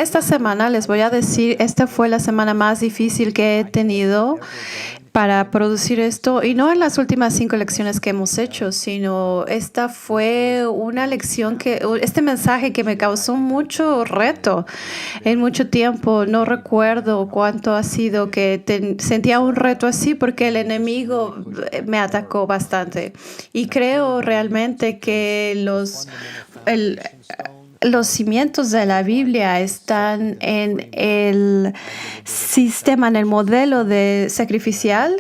esta semana les voy a decir, esta fue la semana más difícil que he tenido para producir esto, y no en las últimas 5 lecciones que hemos hecho, sino esta fue una lección este mensaje que me causó mucho reto en mucho tiempo. No recuerdo cuánto ha sido que sentía un reto así, porque el enemigo me atacó bastante. Y creo realmente que los cimientos de la Biblia están en el sistema, en el modelo de sacrificial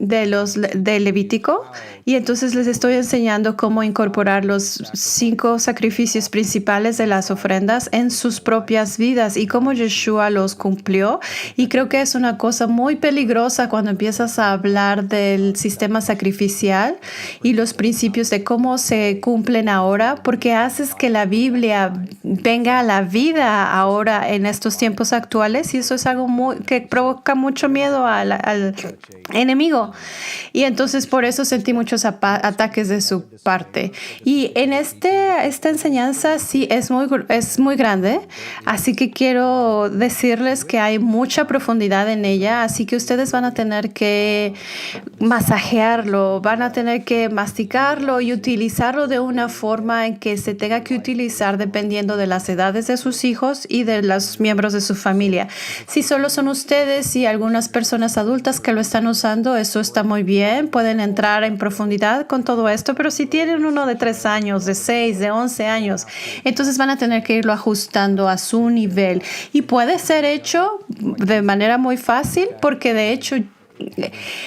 de Levítico, y entonces les estoy enseñando cómo incorporar los 5 sacrificios principales de las ofrendas en sus propias vidas y cómo Yeshua los cumplió. Y creo que es una cosa muy peligrosa cuando empiezas a hablar del sistema sacrificial y los principios de cómo se cumplen ahora, porque haces que la Biblia venga a la vida ahora en estos tiempos actuales, y eso es algo que provoca mucho miedo al enemigo. Y entonces por eso sentí muchos ataques de su parte. Y en esta enseñanza sí es muy grande, así que quiero decirles que hay mucha profundidad en ella, así que ustedes van a tener que masajearlo, van a tener que masticarlo y utilizarlo de una forma en que se tenga que utilizar dependiendo de las edades de sus hijos y de los miembros de su familia. Si solo son ustedes y algunas personas adultas que lo están usando, eso está muy bien, pueden entrar en profundidad con todo esto, pero si tienen uno de 3 años, de 6, de 11 años, entonces van a tener que irlo ajustando a su nivel, y puede ser hecho de manera muy fácil, porque de hecho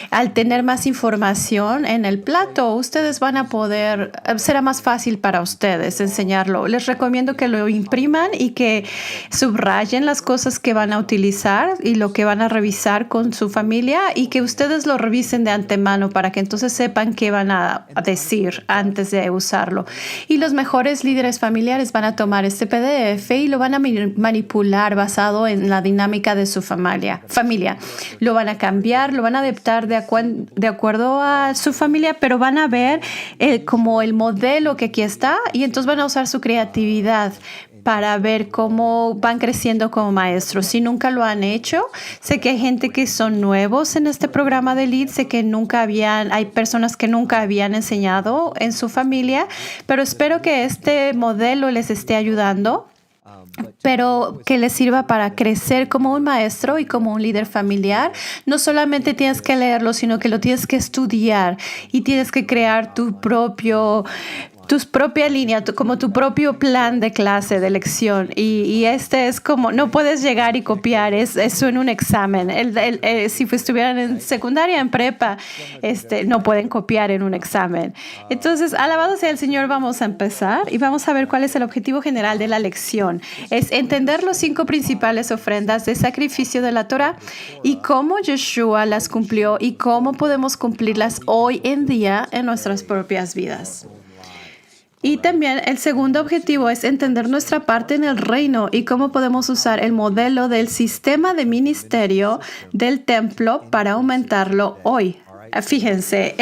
al tener más información en el plato, ustedes van a poder, será más fácil para ustedes enseñarlo. Les recomiendo que lo impriman y que subrayen las cosas que van a utilizar y lo que van a revisar con su familia, y que ustedes lo revisen de antemano para que entonces sepan qué van a decir antes de usarlo. Y los mejores líderes familiares van a tomar este PDF y lo van a manipular basado en la dinámica de su familia. Lo van a cambiar, lo van a adaptar de acuerdo a su familia, pero van a ver como el modelo que aquí está, y entonces van a usar su creatividad para ver cómo van creciendo como maestros. Si nunca lo han hecho, sé que hay gente que son nuevos en este programa de LEAD, sé que hay personas que nunca habían enseñado en su familia, pero espero que este modelo les esté ayudando, pero que les sirva para crecer como un maestro y como un líder familiar. No solamente tienes que leerlo, sino que lo tienes que estudiar y tienes que crear tu propia línea, como tu propio plan de clase, de lección. Y este es como, no puedes llegar y copiar eso en un examen. Si estuvieran en secundaria, en prepa, no pueden copiar en un examen. Entonces, alabado sea el Señor, vamos a empezar y vamos a ver cuál es el objetivo general de la lección. Es entender los 5 principales ofrendas de sacrificio de la Torah y cómo Yeshua las cumplió y cómo podemos cumplirlas hoy en día en nuestras propias vidas. Y también el segundo objetivo es entender nuestra parte en el reino y cómo podemos usar el modelo del sistema de ministerio del templo para aumentarlo hoy. Fíjense,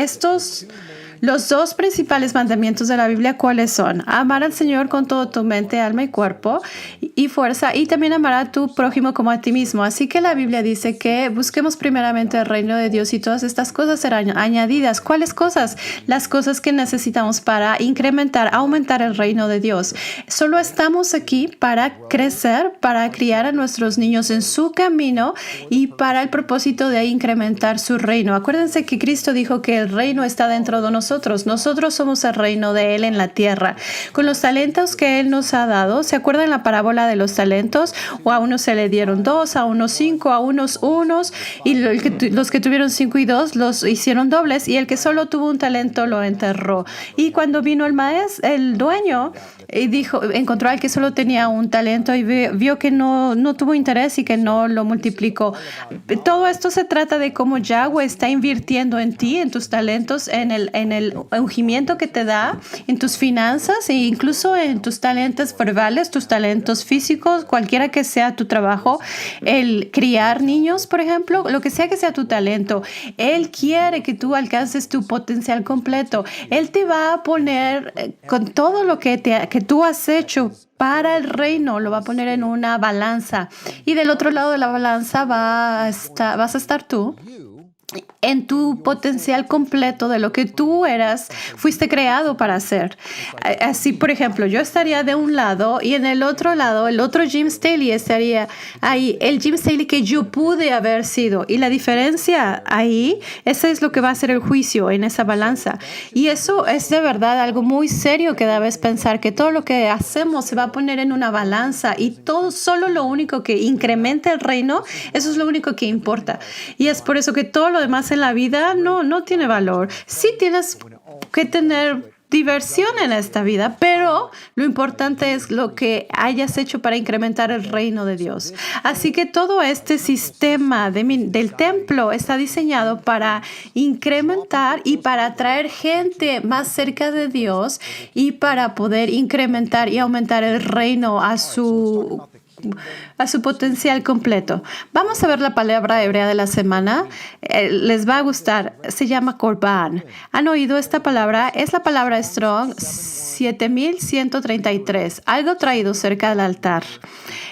los 2 principales mandamientos de la Biblia, ¿cuáles son? Amar al Señor con todo tu mente, alma y cuerpo y fuerza, y también amar a tu prójimo como a ti mismo. Así que la Biblia dice que busquemos primeramente el reino de Dios y todas estas cosas serán añadidas. ¿Cuáles cosas? Las cosas que necesitamos para aumentar el reino de Dios. Solo estamos aquí para crecer, para criar a nuestros niños en su camino y para el propósito de incrementar su reino. Acuérdense que Cristo dijo que el reino está dentro de nosotros. Nosotros somos el reino de Él en la tierra. Con los talentos que Él nos ha dado, ¿se acuerdan la parábola de los talentos? O a unos se le dieron 2, a unos 5, a unos 1, y los que tuvieron 5 y 2 los hicieron dobles, y el que solo tuvo un talento lo enterró. Y cuando vino el dueño, encontró al que solo tenía un talento y vio que no tuvo interés y que no lo multiplicó. Todo esto se trata de cómo Yahweh está invirtiendo en ti, en tus talentos, en el ungimiento que te da, en tus finanzas e incluso en tus talentos verbales, tus talentos físicos, cualquiera que sea tu trabajo, el criar niños, por ejemplo, lo que sea tu talento. Él quiere que tú alcances tu potencial completo. Él te va a poner con todo lo que que tú has hecho para el reino lo va a poner en una balanza. Y del otro lado de la balanza vas a estar tú en tu potencial completo de lo que tú fuiste creado para hacer. Así, por ejemplo, yo estaría de un lado y en el otro lado, el otro Jim Staley estaría ahí, el Jim Staley que yo pude haber sido. Y la diferencia ahí, ese es lo que va a ser el juicio en esa balanza. Y eso es de verdad algo muy serio que debes pensar, que todo lo que hacemos se va a poner en una balanza y todo, solo lo único que incrementa el reino, eso es lo único que importa. Y es por eso que todo lo demás en la vida no tiene valor. Sí tienes que tener diversión en esta vida, pero lo importante es lo que hayas hecho para incrementar el reino de Dios. Así que todo este sistema del templo está diseñado para incrementar y para atraer gente más cerca de Dios y para poder incrementar y aumentar el reino a su potencial completo. Vamos a ver la palabra hebrea de la semana. Les va a gustar. Se llama Corban. ¿Han oído esta palabra? Es la palabra Strong 7133. Algo traído cerca del altar.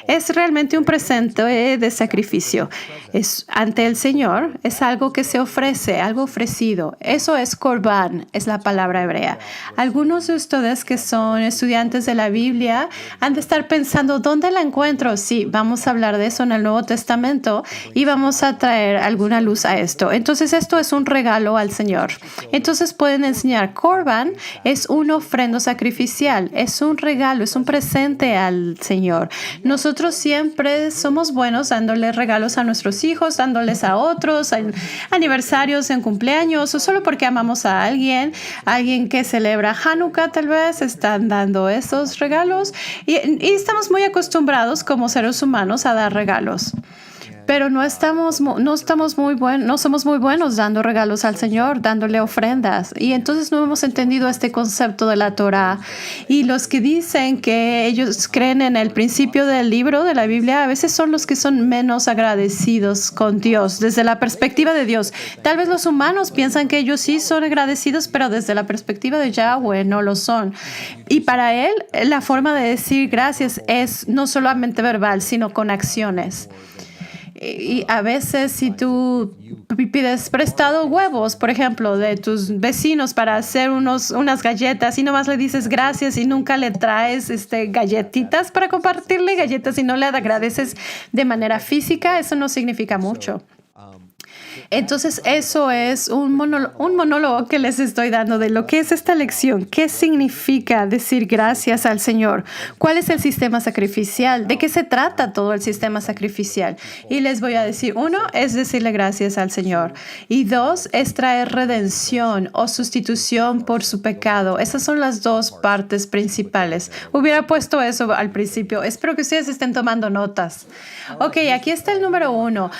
Es realmente un presente de sacrificio. Es ante el Señor. Es algo que se ofrece, algo ofrecido. Eso es Corban, es la palabra hebrea. Algunos de ustedes que son estudiantes de la Biblia han de estar pensando, ¿dónde la encuentro? Sí, vamos a hablar de eso en el Nuevo Testamento y vamos a traer alguna luz a esto. Entonces, esto es un regalo al Señor. Entonces, pueden enseñar. Corban es una ofrenda sacrificial, es un regalo, es un presente al Señor. Nosotros siempre somos buenos dándole regalos a nuestros hijos, dándoles a otros, en aniversarios, en cumpleaños, o solo porque amamos a alguien que celebra Hanukkah, tal vez están dando esos regalos y estamos muy acostumbrados como seres humanos a dar regalos. Pero no somos muy buenos dando regalos al Señor, dándole ofrendas. Y entonces no hemos entendido este concepto de la Torah. Y los que dicen que ellos creen en el principio del libro de la Biblia, a veces son los que son menos agradecidos con Dios, desde la perspectiva de Dios. Tal vez los humanos piensan que ellos sí son agradecidos, pero desde la perspectiva de Yahweh no lo son. Y para Él, la forma de decir gracias es no solamente verbal, sino con acciones. Y a veces si tú pides prestado huevos, por ejemplo, de tus vecinos para hacer unas galletas y nomás le dices gracias y nunca le traes galletitas para compartirle galletas y no le agradeces de manera física, eso no significa mucho. Entonces, eso es un monólogo que les estoy dando de lo que es esta lección. ¿Qué significa decir gracias al Señor? ¿Cuál es el sistema sacrificial? ¿De qué se trata todo el sistema sacrificial? Y les voy a decir, 1 es decirle gracias al Señor. Y 2 es traer redención o sustitución por su pecado. Esas son las dos partes principales. Hubiera puesto eso al principio. Espero que ustedes estén tomando notas. Ok, aquí está el número 1.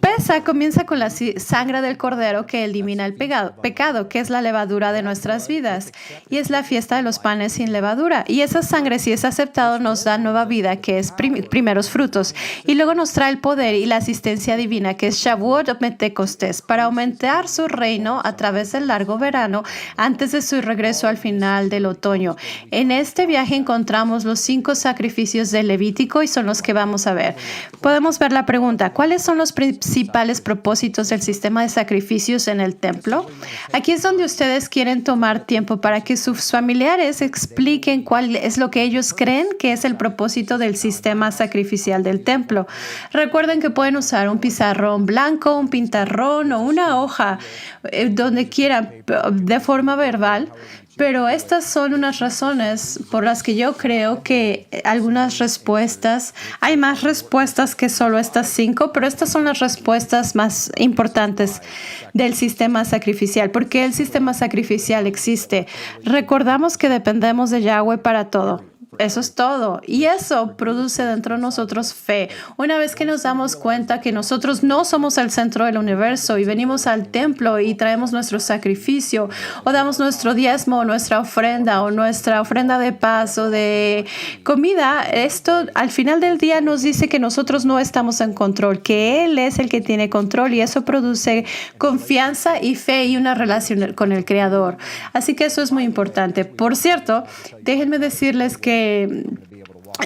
Pesach comienza con la sangre del cordero que elimina el pecado, que es la levadura de nuestras vidas. Y es la fiesta de los panes sin levadura. Y esa sangre, si es aceptado, nos da nueva vida, que es primeros frutos. Y luego nos trae el poder y la asistencia divina, que es Shavuot o Pentecostés, para aumentar su reino a través del largo verano antes de su regreso al final del otoño. En este viaje encontramos los 5 sacrificios del Levítico y son los que vamos a ver. Podemos ver la pregunta, ¿cuáles son los principales propósitos del sistema de sacrificios en el templo? Aquí es donde ustedes quieren tomar tiempo para que sus familiares expliquen cuál es lo que ellos creen que es el propósito del sistema sacrificial del templo. Recuerden que pueden usar un pizarrón blanco, un pintarrón o una hoja donde quieran de forma verbal. Pero estas son unas razones por las que yo creo que algunas respuestas, hay más respuestas que solo estas 5, pero estas son las respuestas más importantes del sistema sacrificial. ¿Por qué el sistema sacrificial existe? Recordamos que dependemos de Yahweh para todo. Eso es todo. Y eso produce dentro de nosotros fe. Una vez que nos damos cuenta que nosotros no somos el centro del universo y venimos al templo y traemos nuestro sacrificio o damos nuestro diezmo o nuestra ofrenda de paz o de comida, esto al final del día nos dice que nosotros no estamos en control, que Él es el que tiene control y eso produce confianza y fe y una relación con el Creador. Así que eso es muy importante. Por cierto, déjenme decirles que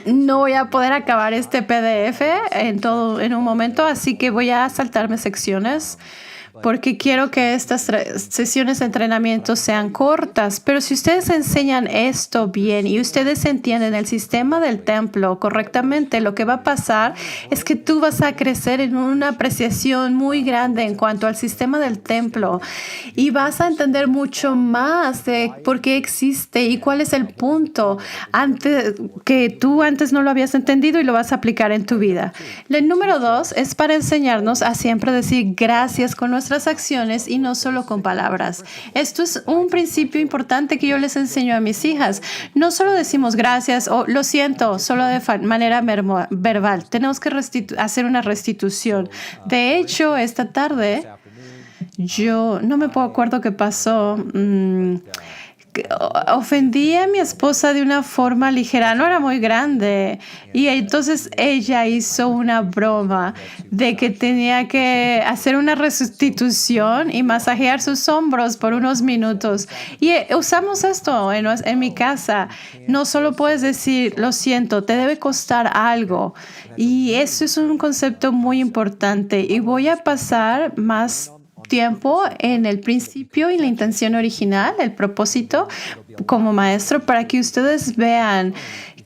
no voy a poder acabar este PDF en un momento, así que voy a saltarme secciones porque quiero que estas sesiones de entrenamiento sean cortas. Pero si ustedes enseñan esto bien y ustedes entienden el sistema del templo correctamente, lo que va a pasar es que tú vas a crecer en una apreciación muy grande en cuanto al sistema del templo y vas a entender mucho más de por qué existe y cuál es el punto que tú antes no lo habías entendido y lo vas a aplicar en tu vida. El número 2 es para enseñarnos a siempre decir gracias con nuestras acciones y no solo con palabras. Esto es un principio importante que yo les enseño a mis hijas. No solo decimos gracias o lo siento solo de manera verbal. Tenemos que hacer una restitución. De hecho, esta tarde yo no me puedo acuerdo qué pasó. Ofendí a mi esposa de una forma ligera, no era muy grande, y entonces ella hizo una broma de que tenía que hacer una restitución y masajear sus hombros por unos minutos. Y usamos esto en mi casa. No solo puedes decir lo siento, te debe costar algo. Y eso es un concepto muy importante y voy a pasar más tiempo en el principio y la intención original, el propósito como maestro, para que ustedes vean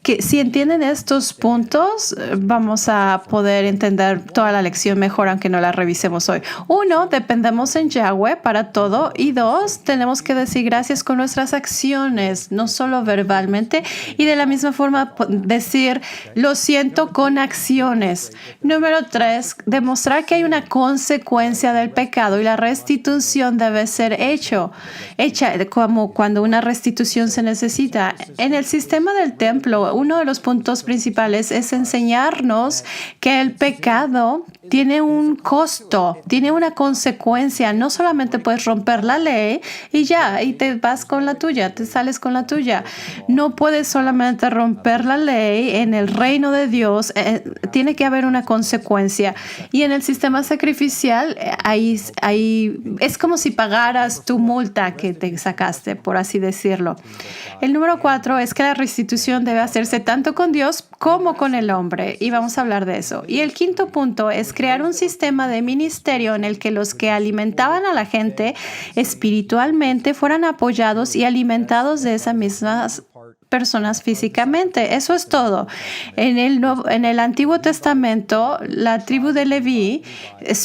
que si entienden estos puntos, vamos a poder entender toda la lección mejor, aunque no la revisemos hoy. 1, dependemos en Yahweh para todo. Y 2, tenemos que decir gracias con nuestras acciones, no solo verbalmente. Y de la misma forma, decir lo siento con acciones. Número 3, demostrar que hay una consecuencia del pecado y la restitución debe ser hecha como cuando una restitución se necesita. En el sistema del templo, uno de los puntos principales es enseñarnos que el pecado tiene un costo, tiene una consecuencia. No solamente puedes romper la ley y ya, y te vas con la tuya, te sales con la tuya. No puedes solamente romper la ley en el reino de Dios. Tiene que haber una consecuencia. Y en el sistema sacrificial, ahí es como si pagaras tu multa que te sacaste, por así decirlo. El número 4 es que la restitución debe hacerse tanto con Dios como con el hombre. Y vamos a hablar de eso. Y el 5º punto es crear un sistema de ministerio en el que los que alimentaban a la gente espiritualmente fueran apoyados y alimentados de esas mismas personas físicamente. Eso es todo. En el Antiguo Testamento, la tribu de Leví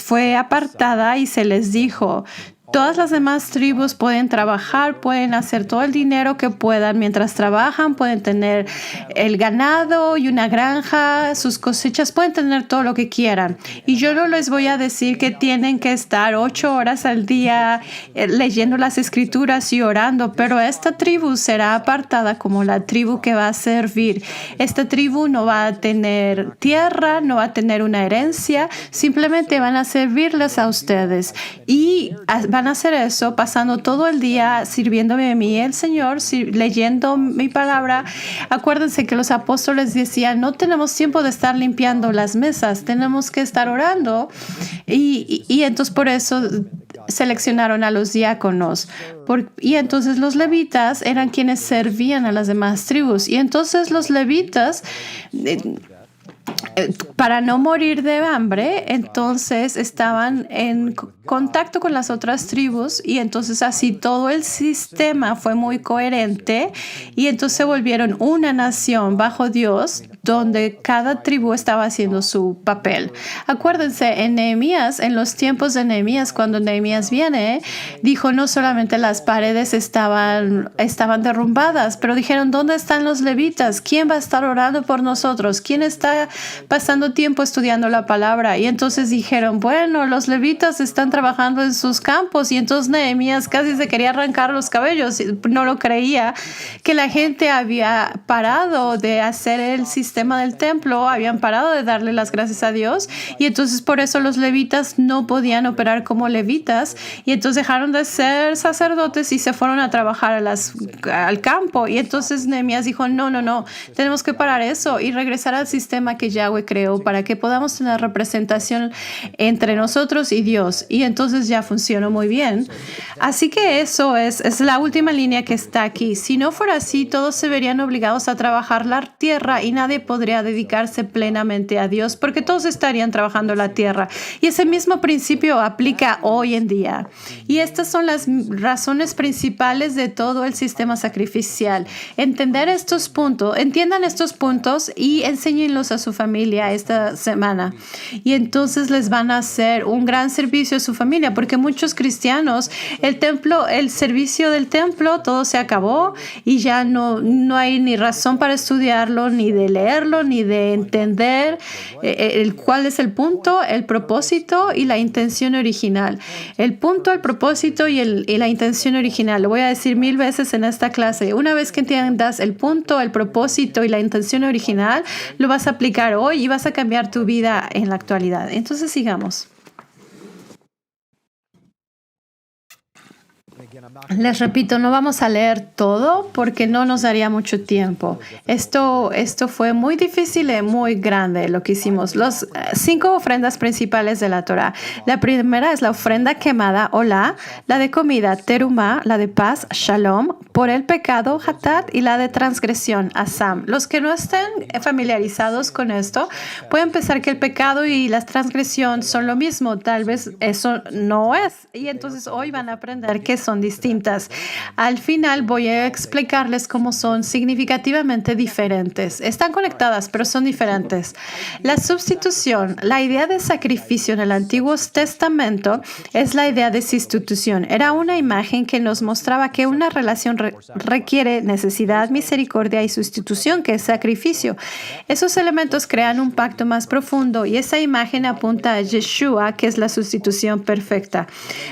fue apartada y se les dijo: todas las demás tribus pueden trabajar, pueden hacer todo el dinero que puedan. Mientras trabajan, pueden tener el ganado y una granja, sus cosechas, pueden tener todo lo que quieran. Y yo no les voy a decir que tienen que estar 8 horas al día leyendo las escrituras y orando, pero esta tribu será apartada como la tribu que va a servir. Esta tribu no va a tener tierra, no va a tener una herencia, simplemente van a servirles a ustedes. Y van a hacer eso pasando todo el día sirviéndome a mí, el Señor, leyendo mi palabra. Acuérdense que los apóstoles decían: no tenemos tiempo de estar limpiando las mesas, tenemos que estar orando. Y entonces por eso seleccionaron a los diáconos. Y entonces los levitas eran quienes servían a las demás tribus. Y entonces los levitas, para no morir de hambre, entonces estaban en contacto con las otras tribus y entonces así todo el sistema fue muy coherente y entonces se volvieron una nación bajo Dios donde cada tribu estaba haciendo su papel. Acuérdense, en los tiempos de Nehemías, cuando Nehemías viene, dijo no solamente las paredes estaban derrumbadas, pero dijeron, ¿dónde están los levitas? ¿Quién va a estar orando por nosotros? ¿Quién está pasando tiempo estudiando la palabra? Y entonces dijeron, bueno, los levitas están trabajando en sus campos. Y entonces Nehemías casi se quería arrancar los cabellos. No lo creía, que la gente había parado de hacer el sistema del templo, habían parado de darle las gracias a Dios. Y entonces por eso los levitas no podían operar como levitas. Y entonces dejaron de ser sacerdotes y se fueron a trabajar al campo. Y entonces Nehemías dijo, no, tenemos que parar eso y regresar al sistema que Yahweh creó para que podamos tener representación entre nosotros y Dios. Y entonces ya funcionó muy bien. Así que eso es la última línea que está aquí. Si no fuera así, todos se verían obligados a trabajar la tierra y nadie podría dedicarse plenamente a Dios porque todos estarían trabajando la tierra. Y ese mismo principio aplica hoy en día. Y estas son las razones principales de todo el sistema sacrificial. Entiendan estos puntos y enséñenlos a su familia esta semana. Y entonces les van a hacer un gran servicio a su familia, porque muchos cristianos, el servicio del templo, todo se acabó y ya no hay ni razón para estudiarlo, ni de leerlo, ni de entender cuál es el punto, el propósito y la intención original. El punto, el propósito y la intención original. Lo voy a decir 1000 veces en esta clase. Una vez que entiendas el punto, el propósito y la intención original, lo vas a aplicar hoy y vas a cambiar tu vida en la actualidad. Entonces sigamos. Les repito, no vamos a leer todo porque no nos daría mucho tiempo. Esto fue muy difícil y muy grande lo que hicimos. Los 5 ofrendas principales de la Torah. La primera es la ofrenda quemada, Olá, la de comida, Terumá, la de paz, Shalom, por el pecado, Hatat, y la de transgresión, Asam. Los que no estén familiarizados con esto pueden pensar que el pecado y la transgresión son lo mismo. Tal vez eso no es. Y entonces hoy van a aprender que son distintas. Al final voy a explicarles cómo son significativamente diferentes. Están conectadas, pero son diferentes. La sustitución, la idea de sacrificio en el Antiguo Testamento es la idea de sustitución. Era una imagen que nos mostraba que una relación requiere necesidad, misericordia y sustitución, que es sacrificio. Esos elementos crean un pacto más profundo y esa imagen apunta a Yeshua, que es la sustitución perfecta.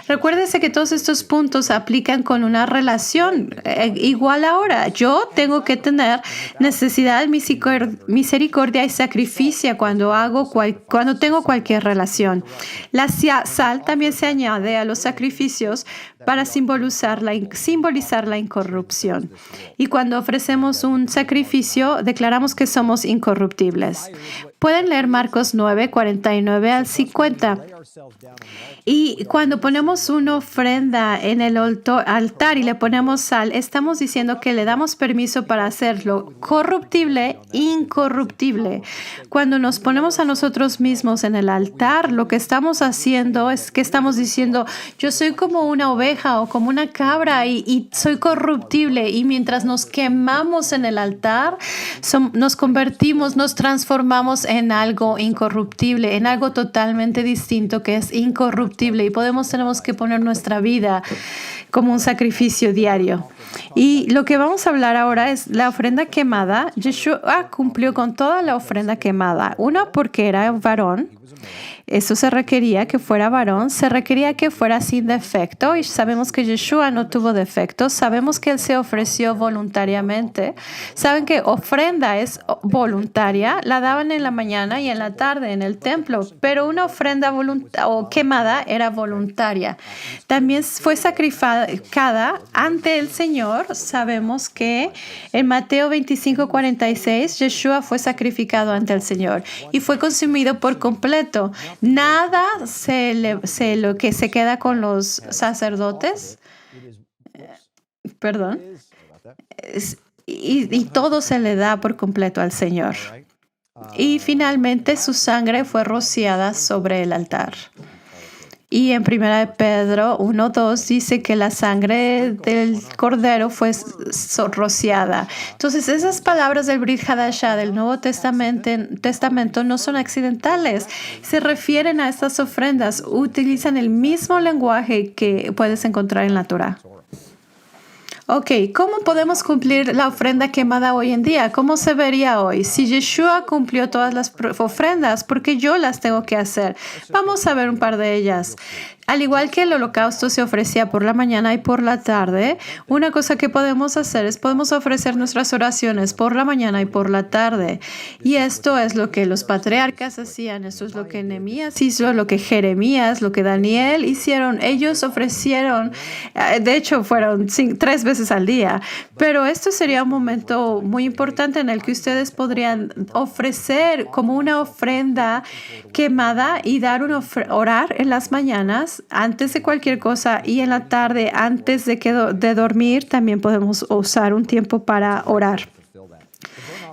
Recuérdese que todos estos puntos aplican con una relación igual ahora. Yo tengo que tener necesidad, misericordia y sacrificio cuando tengo cualquier relación. La sal también se añade a los sacrificios para simbolizar la incorrupción. Y cuando ofrecemos un sacrificio, declaramos que somos incorruptibles. Pueden leer Marcos 9, 49 al 50. Y cuando ponemos una ofrenda en el altar y le ponemos sal, estamos diciendo que le damos permiso para hacerlo corruptible, incorruptible. Cuando nos ponemos a nosotros mismos en el altar, lo que estamos haciendo es que estamos diciendo, yo soy como una oveja o como una cabra y soy corruptible. Y mientras nos quemamos en el altar, nos convertimos, nos transformamos en algo incorruptible, en algo totalmente distinto que es incorruptible, y tenemos que poner nuestra vida como un sacrificio diario. Y lo que vamos a hablar ahora es la ofrenda quemada. Yeshua cumplió con toda la ofrenda quemada. Una, porque era varón. Eso se requería que fuera varón, se requería que fuera sin defecto, y sabemos que Yeshua no tuvo defectos. Sabemos que Él se ofreció voluntariamente. Saben que ofrenda es voluntaria, la daban en la mañana y en la tarde en el templo, pero una ofrenda quemada era voluntaria. También fue sacrificada ante el Señor. Sabemos que en Mateo 25:46, Yeshua fue sacrificado ante el Señor y fue consumido por completo. Nada lo que se queda con los sacerdotes, y todo se le da por completo al Señor. Y finalmente su sangre fue rociada sobre el altar. Y en 1 Pedro 1:2 dice que la sangre del cordero fue rociada. Entonces, esas palabras del Brit Hadashah del Nuevo Testamento no son accidentales. Se refieren a estas ofrendas. Utilizan el mismo lenguaje que puedes encontrar en la Torah. Ok, ¿cómo podemos cumplir la ofrenda quemada hoy en día? ¿Cómo se vería hoy? Si Yeshua cumplió todas las ofrendas, ¿por qué yo las tengo que hacer? Vamos a ver un par de ellas. Al igual que el holocausto se ofrecía por la mañana y por la tarde, una cosa que podemos hacer es podemos ofrecer nuestras oraciones por la mañana y por la tarde. Y esto es lo que los patriarcas hacían, esto es lo que Nehemías hizo, lo que Jeremías, lo que Daniel hicieron. Ellos ofrecieron, de hecho fueron 3 veces al día, pero esto sería un momento muy importante en el que ustedes podrían ofrecer como una ofrenda quemada y dar orar en las mañanas antes de cualquier cosa y en la tarde antes de dormir también podemos usar un tiempo para orar.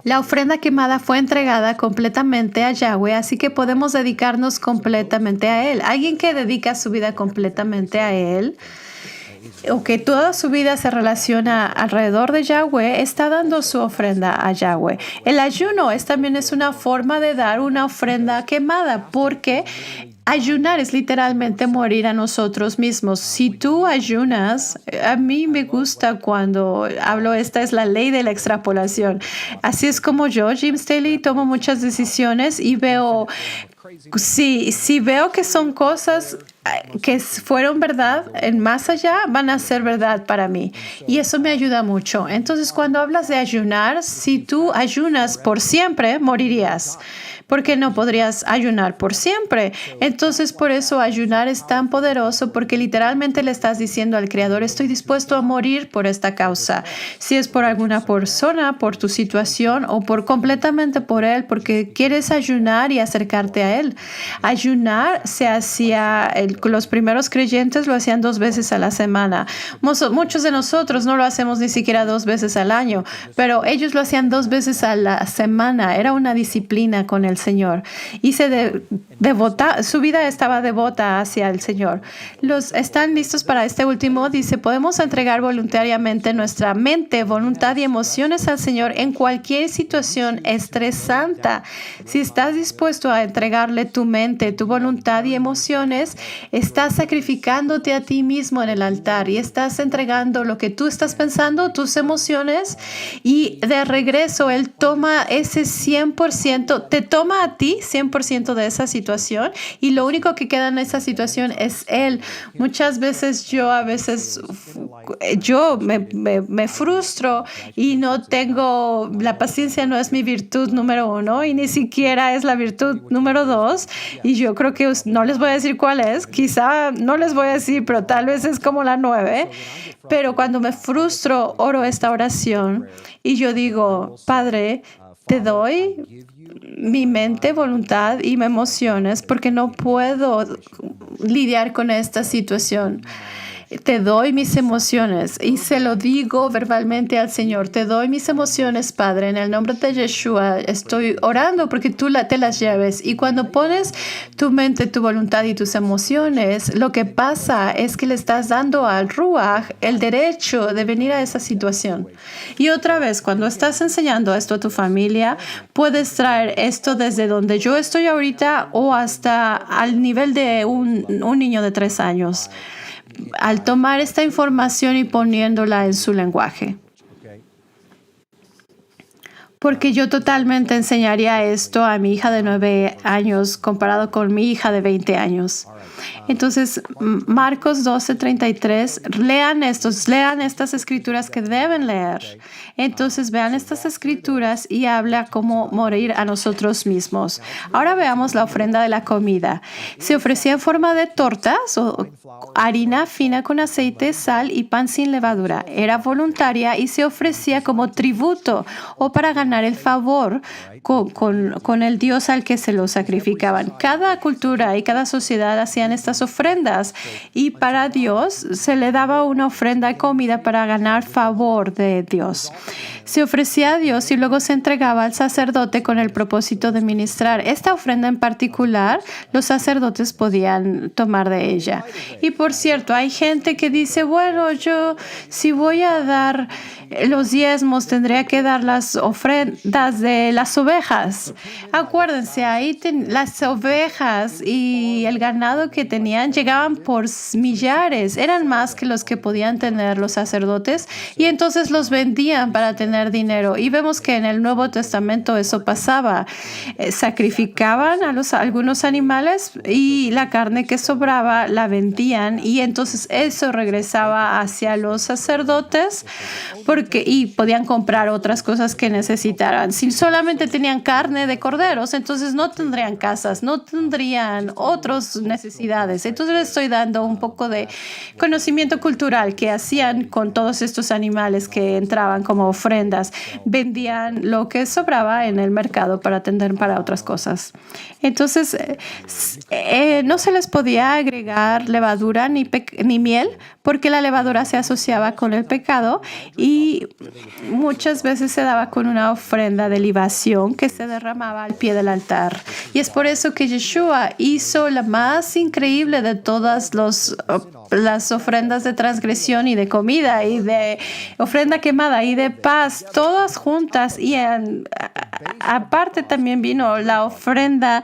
La ofrenda quemada fue entregada completamente a Yahweh, así que podemos dedicarnos completamente a Él. Alguien que dedica su vida completamente a Él, o que toda su vida se relaciona alrededor de Yahweh, está dando su ofrenda a Yahweh. El ayuno también es una forma de dar una ofrenda quemada, porque ayunar es literalmente morir a nosotros mismos. Si tú ayunas, a mí me gusta cuando hablo, esta es la ley de la extrapolación. Así es como yo, Jim Staley, tomo muchas decisiones y veo, si veo que son cosas que fueron verdad en más allá, van a ser verdad para mí. Y eso me ayuda mucho. Entonces, cuando hablas de ayunar, si tú ayunas por siempre, morirías. Porque no podrías ayunar por siempre. Entonces, por eso ayunar es tan poderoso, porque literalmente le estás diciendo al Creador, estoy dispuesto a morir por esta causa. Si es por alguna persona, por tu situación o completamente por Él, porque quieres ayunar y acercarte a Él. Ayunar se hacía, los primeros creyentes lo hacían 2 veces a la semana. Muchos de nosotros no lo hacemos ni siquiera 2 veces al año, pero ellos lo hacían 2 veces a la semana. Era una disciplina con el Señor y su vida estaba devota hacia el Señor. ¿Están listos para este último? Dice, podemos entregar voluntariamente nuestra mente, voluntad y emociones al Señor en cualquier situación estresante. Si estás dispuesto a entregarle tu mente, tu voluntad y emociones, estás sacrificándote a ti mismo en el altar y estás entregando lo que tú estás pensando, tus emociones, y de regreso Él toma ese 100%, te toma a ti 100% de esa situación y lo único que queda en esa situación es Él. Muchas veces yo me frustro y no tengo, la paciencia no es mi virtud número 1 y ni siquiera es la virtud número 2 y yo creo que no les voy a decir cuál es, quizá no les voy a decir, pero tal vez es como la 9, pero cuando me frustro oro esta oración y yo digo, Padre, te doy mi mente, voluntad y mis emociones porque no puedo lidiar con esta situación. Te doy mis emociones y se lo digo verbalmente al Señor. Te doy mis emociones, Padre, en el nombre de Yeshua. Estoy orando porque tú te las lleves. Y cuando pones tu mente, tu voluntad y tus emociones, lo que pasa es que le estás dando al Ruach el derecho de venir a esa situación. Y otra vez, cuando estás enseñando esto a tu familia, puedes traer esto desde donde yo estoy ahorita o hasta al nivel de un niño de 3 años. Al tomar esta información y poniéndola en su lenguaje. Porque yo totalmente enseñaría esto a mi hija de 9 años comparado con mi hija de 20 años. Entonces, Marcos 12:33, lean estas escrituras que deben leer. Entonces, vean estas escrituras y habla cómo morir a nosotros mismos. Ahora veamos la ofrenda de la comida. Se ofrecía en forma de tortas o harina fina con aceite, sal y pan sin levadura. Era voluntaria y se ofrecía como tributo o para ganar ganar el favor con el Dios al que se lo sacrificaban. Cada cultura y cada sociedad hacían estas ofrendas y para Dios se le daba una ofrenda de comida para ganar favor de Dios. Se ofrecía a Dios y luego se entregaba al sacerdote con el propósito de ministrar. Esta ofrenda en particular, los sacerdotes podían tomar de ella. Y por cierto, hay gente que dice, bueno, yo si voy a dar los diezmos, tendría que dar las ofrendas de las ovejas. Acuérdense, ahí las ovejas y el ganado que tenían llegaban por millares, eran más que los que podían tener los sacerdotes y entonces los vendían para tener dinero. Y vemos que en el Nuevo Testamento eso pasaba. Sacrificaban a algunos animales y la carne que sobraba la vendían y entonces eso regresaba hacia los sacerdotes y podían comprar otras cosas que necesitaran. Si solamente tenían carne de corderos, entonces no tendrían casas, no tendrían otras necesidades. Entonces les estoy dando un poco de conocimiento cultural que hacían con todos estos animales que entraban como ofrendas. Vendían lo que sobraba en el mercado para atender para otras cosas. Entonces no se les podía agregar levadura ni miel porque la levadura se asociaba con el pecado y muchas veces se daba con una ofrenda de libación que se derramaba al pie del altar. Y es por eso que Yeshua hizo la más increíble de todas las ofrendas de transgresión y de comida y de ofrenda quemada y de paz, todas juntas. Y aparte también vino la ofrenda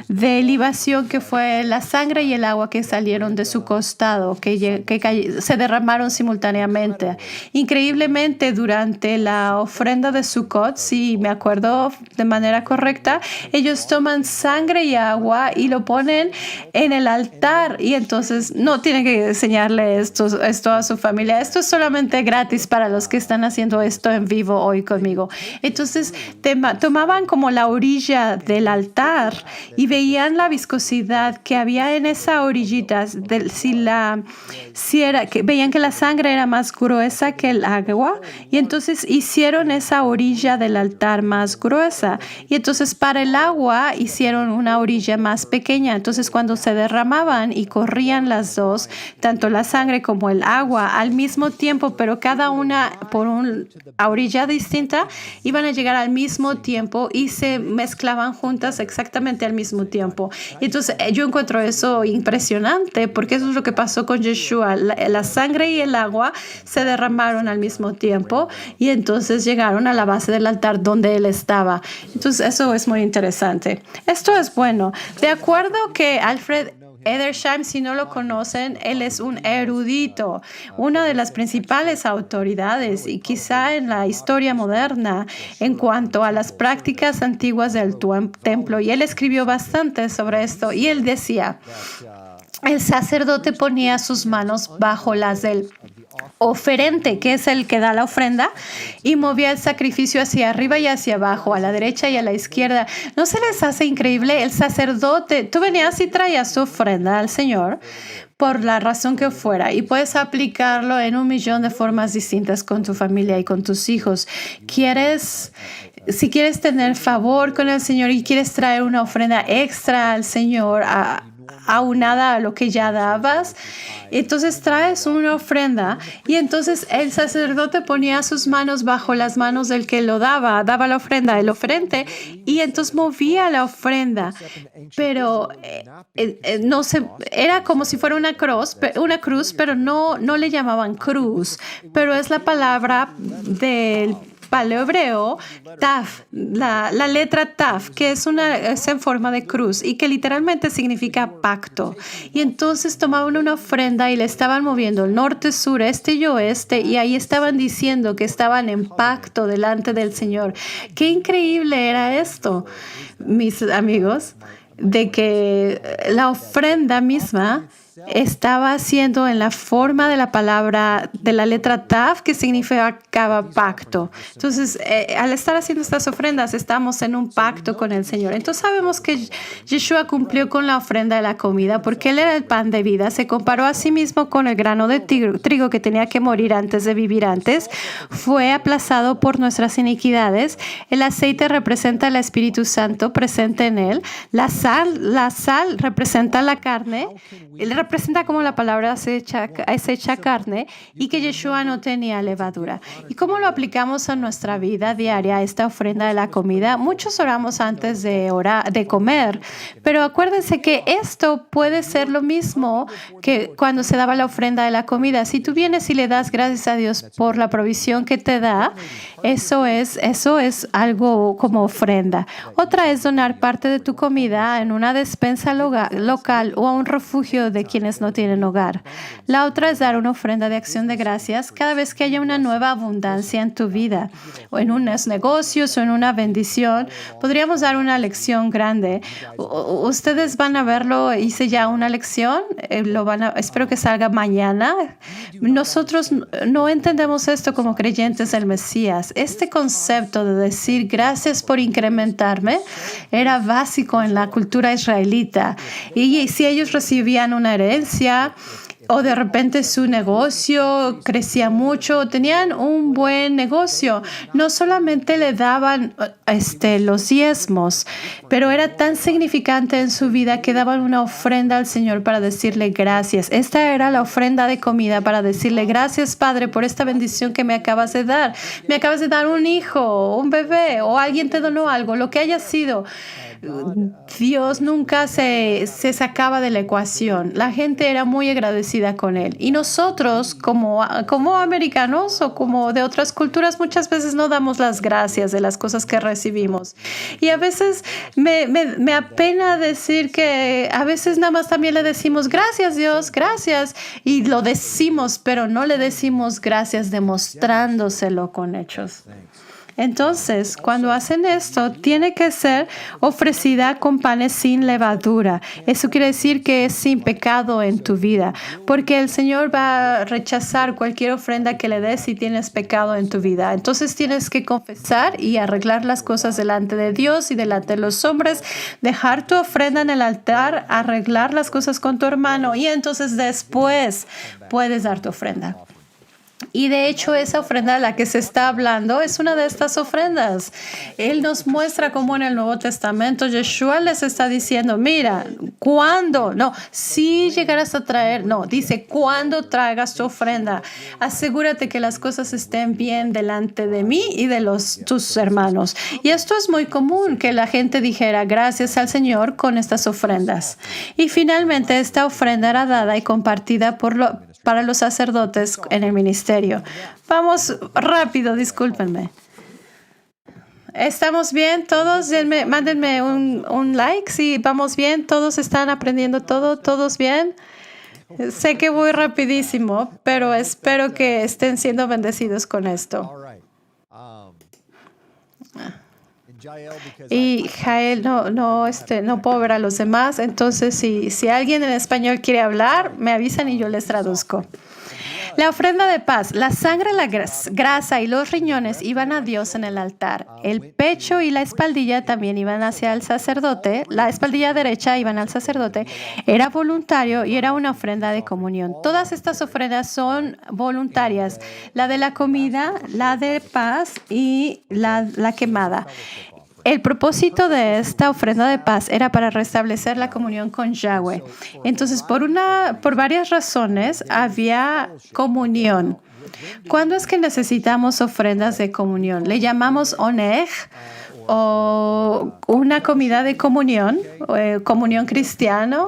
de libación que fue la sangre y el agua que salieron de su costado, que se derramaron simultáneamente. Increíblemente, durante la ofrenda de Sukkot, si me acuerdo de manera correcta, ellos toman sangre y agua y lo ponen en el altar y entonces no tienen que enseñarle esto a su familia. Esto es solamente gratis para los que están haciendo esto en vivo hoy conmigo. Entonces tomaban como la orilla del altar y veían la viscosidad que había en esa orillita. Veían que la sangre era más gruesa que el agua y entonces hicieron esa orilla del altar más gruesa y entonces para el agua hicieron una orilla más pequeña. Entonces cuando se derramaban y corrían las dos, tanto la sangre como el agua al mismo tiempo, pero cada una por una orilla distinta, iban a llegar al mismo tiempo y se mezclaban juntas exactamente al mismo tiempo. Y entonces yo encuentro eso impresionante porque eso es lo que pasó con Yeshua. La sangre y el agua se derramaron al mismo tiempo y entonces llegaron a la base del altar donde él estaba. Entonces eso es muy interesante. Esto es bueno. De acuerdo que Alfred Edersheim, si no lo conocen, él es un erudito, una de las principales autoridades y quizá en la historia moderna en cuanto a las prácticas antiguas del templo. Y él escribió bastante sobre esto y él decía, el sacerdote ponía sus manos bajo las del oferente, que es el que da la ofrenda, y movía el sacrificio hacia arriba y hacia abajo, a la derecha y a la izquierda. ¿No se les hace increíble? El sacerdote, tú venías y traías tu ofrenda al Señor por la razón que fuera y puedes aplicarlo en 1,000,000 de formas distintas con tu familia y con tus hijos. Si quieres tener favor con el Señor y quieres traer una ofrenda extra al Señor, aunada a lo que ya dabas, entonces traes una ofrenda y entonces el sacerdote ponía sus manos bajo las manos del que lo daba la ofrenda, el oferente, y entonces movía la ofrenda, pero no era como si fuera una cruz, pero no le llamaban cruz, pero es la palabra del paleohebreo taf, la letra taf, que es en forma de cruz y que literalmente significa pacto. Y entonces tomaban una ofrenda y le estaban moviendo el norte, sur, este y oeste y ahí estaban diciendo que estaban en pacto delante del Señor. Qué increíble era esto, mis amigos, de que la ofrenda misma estaba haciendo en la forma de la palabra, de la letra Tav, que significaba pacto. Entonces, al estar haciendo estas ofrendas, estamos en un pacto con el Señor. Entonces, sabemos que Yeshua cumplió con la ofrenda de la comida porque Él era el pan de vida. Se comparó a sí mismo con el grano de trigo que tenía que morir antes de vivir antes. Fue aplazado por nuestras iniquidades. El aceite representa el Espíritu Santo presente en Él. La sal representa la carne. Él representa como la palabra es hecha carne y que Yeshua no tenía levadura. ¿Y cómo lo aplicamos a nuestra vida diaria, esta ofrenda de la comida? Muchos oramos antes de comer, pero acuérdense que esto puede ser lo mismo que cuando se daba la ofrenda de la comida. Si tú vienes y le das gracias a Dios por la provisión que te da, eso es algo como ofrenda. Otra es donar parte de tu comida en una despensa local o a un refugio de quienes no tienen hogar. La otra es dar una ofrenda de acción de gracias cada vez que haya una nueva abundancia en tu vida o en unos negocios o en una bendición. Podríamos dar una lección grande. Ustedes van a verlo, hice ya una lección, espero que salga mañana. Nosotros no entendemos esto como creyentes del Mesías. Este concepto de decir gracias por incrementarme era básico en la cultura israelita. Y si ellos recibían una herencia o de repente su negocio crecía mucho, tenían un buen negocio, no solamente le daban los diezmos, pero era tan significante en su vida que daban una ofrenda al Señor para decirle gracias. Esta era la ofrenda de comida para decirle gracias, Padre, por esta bendición que me acabas de dar. Me acabas de dar un hijo, un bebé, o alguien te donó algo, lo que haya sido. Dios nunca se sacaba de la ecuación. La gente era muy agradecida con Él. Y nosotros, como americanos o como de otras culturas, muchas veces no damos las gracias de las cosas que recibimos. Y a veces me apena decir que a veces nada más también le decimos gracias, Dios, gracias. Y lo decimos, pero no le decimos gracias demostrándoselo con hechos. Entonces, cuando hacen esto, tiene que ser ofrecida con panes sin levadura. Eso quiere decir que es sin pecado en tu vida, porque el Señor va a rechazar cualquier ofrenda que le des si tienes pecado en tu vida. Entonces, tienes que confesar y arreglar las cosas delante de Dios y delante de los hombres, dejar tu ofrenda en el altar, arreglar las cosas con tu hermano y entonces después puedes dar tu ofrenda. Y de hecho esa ofrenda de la que se está hablando es una de estas ofrendas. Él nos muestra cómo en el Nuevo Testamento Yeshua les está diciendo, mira, ¿cuándo? No, si llegarás a traer, no, dice, cuando traigas tu ofrenda, asegúrate que las cosas estén bien delante de mí y de tus hermanos. Y esto es muy común, que la gente dijera gracias al Señor con estas ofrendas. Y finalmente esta ofrenda era dada y compartida para los sacerdotes en el ministerio. Vamos rápido, discúlpenme. ¿Estamos bien todos? Mándenme un like si vamos bien. ¿Todos están aprendiendo todo? ¿Todos bien? Sé que voy rapidísimo, pero espero que estén siendo bendecidos con esto. Y Jael, no puedo ver a los demás, entonces si alguien en español quiere hablar, me avisan y yo les traduzco. La ofrenda de paz, la sangre, la grasa y los riñones iban a Dios en el altar. El pecho y la espaldilla también iban hacia el sacerdote. La espaldilla derecha iban al sacerdote. Era voluntario y era una ofrenda de comunión. Todas estas ofrendas son voluntarias. La de la comida, la de paz y la quemada. El propósito de esta ofrenda de paz era para restablecer la comunión con Yahweh. Entonces, por varias razones, había comunión. ¿Cuándo es que necesitamos ofrendas de comunión? Le llamamos oneg, o una comida de comunión cristiana,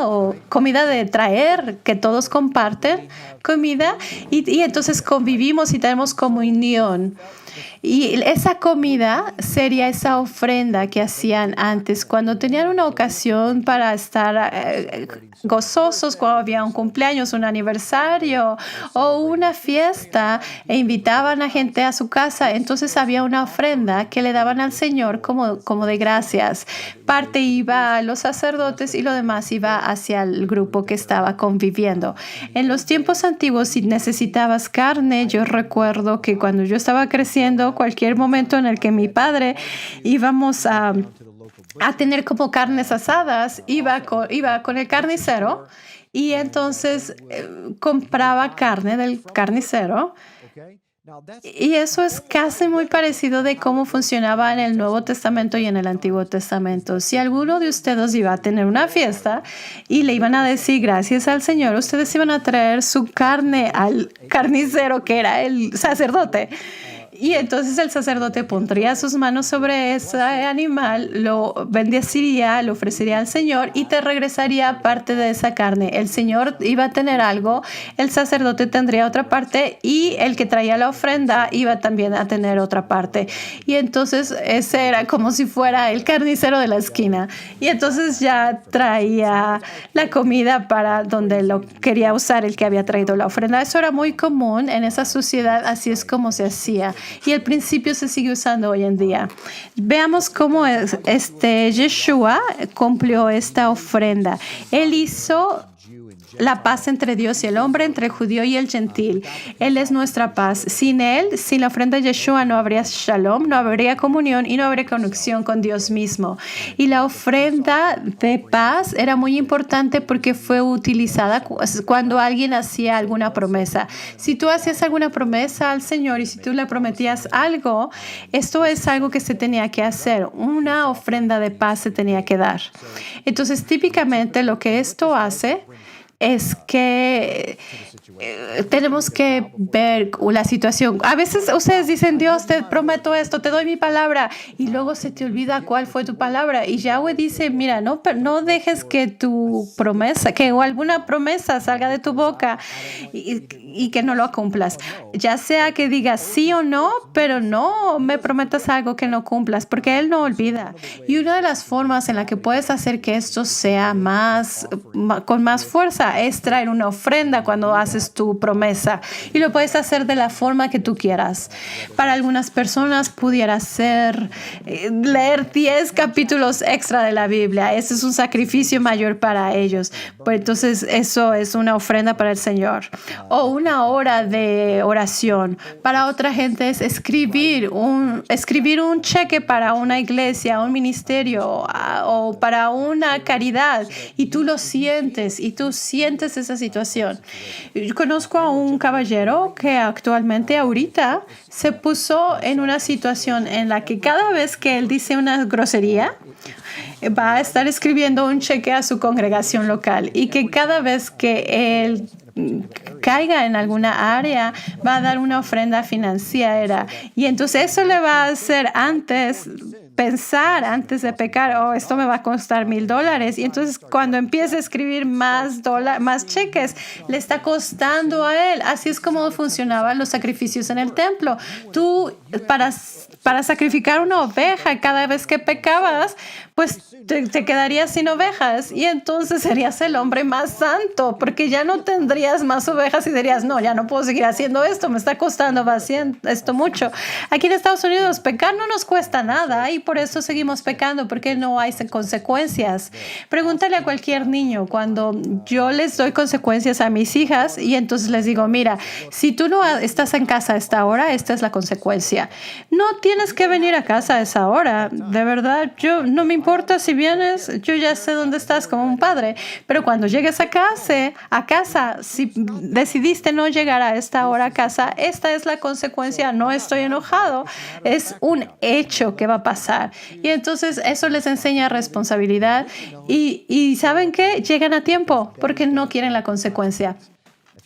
o comida de traer que todos comparten, comida y entonces convivimos y tenemos comunión. Y esa comida sería esa ofrenda que hacían antes cuando tenían una ocasión para estar gozosos, cuando había un cumpleaños, un aniversario o una fiesta e invitaban a gente a su casa. Entonces había una ofrenda que le daban al Señor como de gracias. Parte iba a los sacerdotes y lo demás iba hacia el grupo que estaba conviviendo. En los tiempos antiguos, si necesitabas carne, yo recuerdo que cuando yo estaba creciendo, cualquier momento en el que mi padre íbamos a tener como carnes asadas, iba con el carnicero y entonces compraba carne del carnicero. Y eso es casi muy parecido de cómo funcionaba en el Nuevo Testamento y en el Antiguo Testamento. Si alguno de ustedes iba a tener una fiesta y le iban a decir gracias al Señor, ustedes iban a traer su carne al carnicero, que era el sacerdote. Y entonces el sacerdote pondría sus manos sobre ese animal, lo bendeciría, lo ofrecería al Señor y te regresaría parte de esa carne. El Señor iba a tener algo, el sacerdote tendría otra parte y el que traía la ofrenda iba también a tener otra parte. Y entonces ese era como si fuera el carnicero de la esquina. Y entonces ya traía la comida para donde lo quería usar el que había traído la ofrenda. Eso era muy común en esa sociedad, así es como se hacía. Y el principio se sigue usando hoy en día. Veamos cómo Yeshua cumplió esta ofrenda. Él hizo la paz entre Dios y el hombre, entre el judío y el gentil. Él es nuestra paz. Sin Él, sin la ofrenda de Yeshua, no habría shalom, no habría comunión y no habría conexión con Dios mismo. Y la ofrenda de paz era muy importante porque fue utilizada cuando alguien hacía alguna promesa. Si tú hacías alguna promesa al Señor y si tú le prometías algo, esto es algo que se tenía que hacer. Una ofrenda de paz se tenía que dar. Entonces, típicamente lo que esto hace es que tenemos que ver la situación. A veces ustedes dicen, Dios, te prometo esto, te doy mi palabra, y luego se te olvida cuál fue tu palabra. Y Yahweh dice, mira, no dejes que tu promesa, que alguna promesa salga de tu boca y que no lo cumplas. Ya sea que digas sí o no, pero no me prometas algo que no cumplas, porque Él no olvida. Y una de las formas en la que puedes hacer que esto sea con más fuerza es traer una ofrenda cuando haces tu promesa. Y lo puedes hacer de la forma que tú quieras. Para algunas personas pudiera ser leer 10 capítulos extra de la Biblia. Ese es un sacrificio mayor para ellos. Pues entonces eso es una ofrenda para el Señor. O una hora de oración. Para otra gente es escribir un cheque para una iglesia, un ministerio o para una caridad. Y tú lo sientes y tú sientes esa situación. Yo conozco a un caballero que ahorita se puso en una situación en la que cada vez que él dice una grosería, va a estar escribiendo un cheque a su congregación local y que cada vez que él caiga en alguna área va a dar una ofrenda financiera y entonces eso le va a hacer pensar antes de pecar, esto me va a costar $1,000 y entonces cuando empieza a escribir más cheques le está costando a él. Así es como funcionaban los sacrificios en el templo. Tú para sacrificar una oveja cada vez que pecabas, pues te quedarías sin ovejas y entonces serías el hombre más santo porque ya no tendrías más ovejas y dirías, no, ya no puedo seguir haciendo esto, me está costando esto mucho. Aquí en Estados Unidos pecar no nos cuesta nada y por eso seguimos pecando porque no hay consecuencias. Pregúntale a cualquier niño cuando yo les doy consecuencias a mis hijas y entonces les digo, mira, si tú no estás en casa a esta hora, esta es la consecuencia. No tienes que venir a casa a esa hora. De verdad, yo no me importa si vienes, yo ya sé dónde estás como un padre, pero cuando llegues a casa, si decidiste no llegar a esta hora a casa, esta es la consecuencia, no estoy enojado, es un hecho que va a pasar. Y entonces eso les enseña responsabilidad y ¿saben qué? Llegan a tiempo porque no quieren la consecuencia.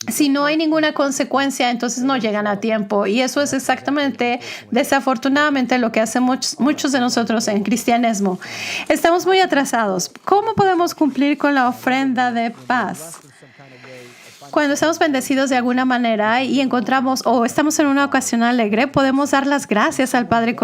Si no hay ninguna consecuencia, entonces no llegan a tiempo. Y eso es exactamente, desafortunadamente, lo que hacen muchos de nosotros en cristianismo. Estamos muy atrasados. ¿Cómo podemos cumplir con la ofrenda de paz? Cuando estamos bendecidos de alguna manera y encontramos o estamos en una ocasión alegre, podemos dar las gracias al Padre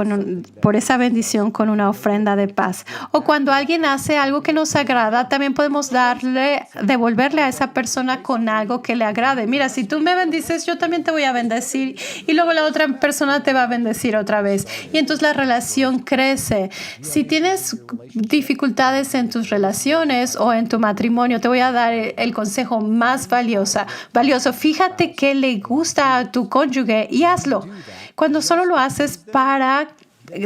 por esa bendición con una ofrenda de paz. O cuando alguien hace algo que nos agrada, también podemos devolverle a esa persona con algo que le agrade. Mira, si tú me bendices, yo también te voy a bendecir y luego la otra persona te va a bendecir otra vez. Y entonces la relación crece. Si tienes dificultades en tus relaciones o en tu matrimonio, te voy a dar el consejo más valioso. Fíjate qué le gusta a tu cónyuge y hazlo. Cuando solo lo haces para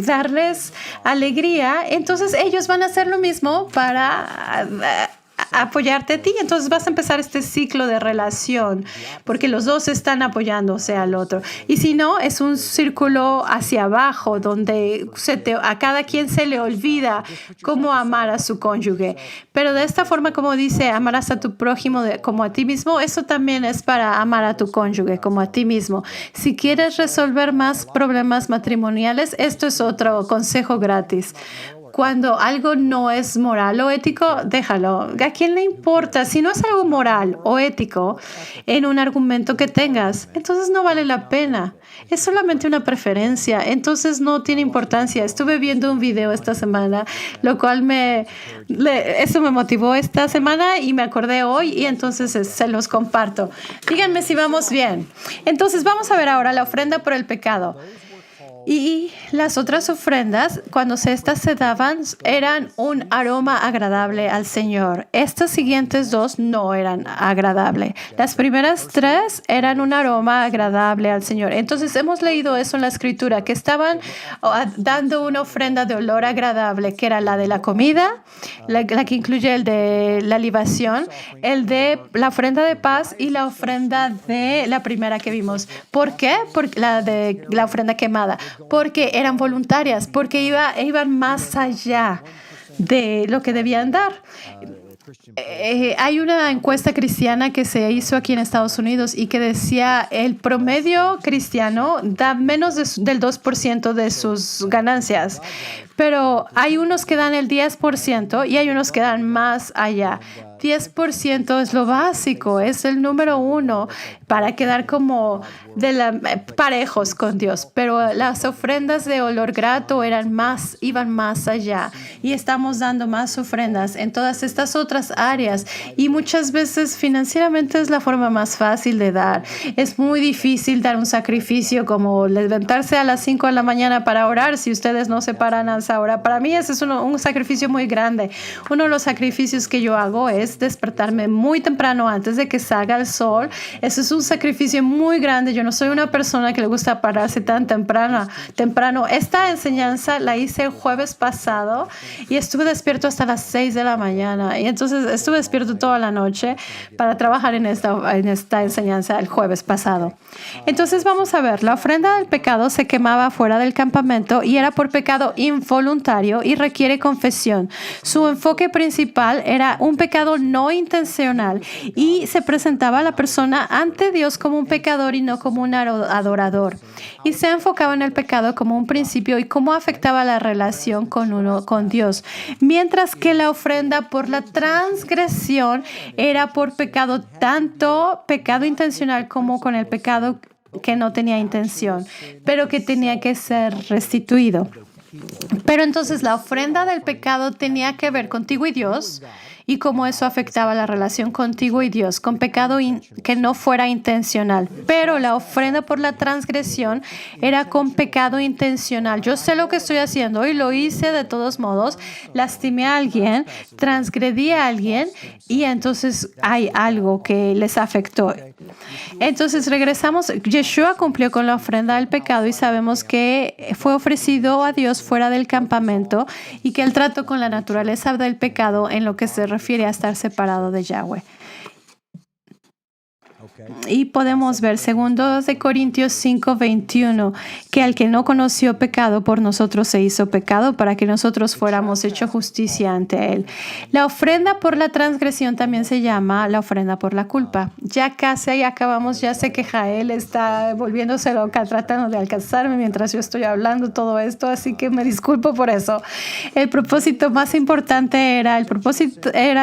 darles alegría, entonces ellos van a hacer lo mismo para apoyarte a ti. Entonces vas a empezar este ciclo de relación porque los dos están apoyándose al otro. Y si no, es un círculo hacia abajo donde a cada quien se le olvida cómo amar a su cónyuge. Pero de esta forma, como dice, amarás a tu prójimo como a ti mismo, eso también es para amar a tu cónyuge como a ti mismo. Si quieres resolver más problemas matrimoniales, esto es otro consejo gratis. Cuando algo no es moral o ético, déjalo. ¿A quién le importa? Si no es algo moral o ético en un argumento que tengas, entonces no vale la pena. Es solamente una preferencia, entonces no tiene importancia. Estuve viendo un video esta semana, lo cual eso me motivó esta semana y me acordé hoy y entonces se los comparto. Díganme si vamos bien. Entonces vamos a ver ahora la ofrenda por el pecado. Y las otras ofrendas, cuando estas se daban, eran un aroma agradable al Señor. Estas siguientes dos no eran agradables. Las primeras tres eran un aroma agradable al Señor. Entonces hemos leído eso en la Escritura, que estaban dando una ofrenda de olor agradable, que era la de la comida, la que incluye el de la libación, el de la ofrenda de paz y la ofrenda de la primera que vimos. ¿Por qué? Porque la de la ofrenda quemada. Porque eran voluntarias, porque iban más allá de lo que debían dar. Hay una encuesta cristiana que se hizo aquí en Estados Unidos y que decía el promedio cristiano da menos del 2% de sus ganancias, pero hay unos que dan el 10% y hay unos que dan más allá. 10% es lo básico, es el número 1 para quedar como parejos con Dios. Pero las ofrendas de olor grato iban más allá y estamos dando más ofrendas en todas estas otras áreas. Y muchas veces financieramente es la forma más fácil de dar. Es muy difícil dar un sacrificio como levantarse a las 5 de la mañana para orar si ustedes no se paran a esa hora. Para mí ese es un sacrificio muy grande. Uno de los sacrificios que yo hago es despertarme muy temprano antes de que salga el sol. Eso es un sacrificio muy grande. Yo no soy una persona que le gusta pararse tan temprano. Esta enseñanza la hice el jueves pasado y estuve despierto hasta las 6 de la mañana. Y entonces estuve despierto toda la noche para trabajar en esta enseñanza el jueves pasado. Entonces vamos a ver. La ofrenda del pecado se quemaba fuera del campamento y era por pecado involuntario y requiere confesión. Su enfoque principal era un pecado no intencional y se presentaba a la persona ante Dios como un pecador y no como un adorador. Y se enfocaba en el pecado como un principio y cómo afectaba la relación con Dios. Mientras que la ofrenda por la transgresión era por pecado, tanto pecado intencional como con el pecado que no tenía intención, pero que tenía que ser restituido. Pero entonces la ofrenda del pecado tenía que ver contigo y Dios y cómo eso afectaba la relación contigo y Dios, con pecado que no fuera intencional. Pero la ofrenda por la transgresión era con pecado intencional. Yo sé lo que estoy haciendo y lo hice de todos modos. Lastimé a alguien, transgredí a alguien y entonces hay algo que les afectó. Entonces regresamos. Yeshua cumplió con la ofrenda del pecado y sabemos que fue ofrecido a Dios fuera del campamento y que él trató con la naturaleza del pecado en lo que se refiere a estar separado de Yahweh. Y podemos ver 2 Corintios 5:21, que al que no conoció pecado por nosotros se hizo pecado para que nosotros fuéramos hecho justicia ante él. La ofrenda por la transgresión también se llama la ofrenda por la culpa. Ya casi ahí acabamos, ya sé que Jael está volviéndose loca tratando de alcanzarme mientras yo estoy hablando todo esto, así que me disculpo por eso. El propósito más importante era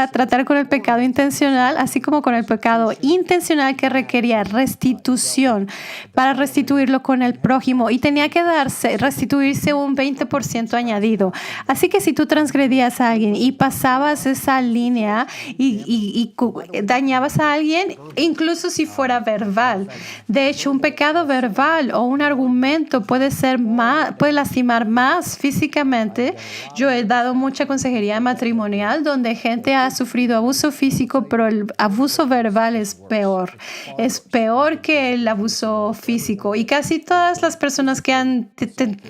tratar con el pecado intencional, así como con el pecado intencional que requería restitución para restituirlo con el prójimo, y tenía que restituirse un 20% añadido. Así que si tú transgredías a alguien y pasabas esa línea y dañabas a alguien, incluso si fuera verbal. De hecho, un pecado verbal o un argumento puede lastimar más físicamente. Yo he dado mucha consejería matrimonial donde gente ha sufrido abuso físico, pero el abuso verbal es peor. Es peor que el abuso físico. Y casi todas las personas que han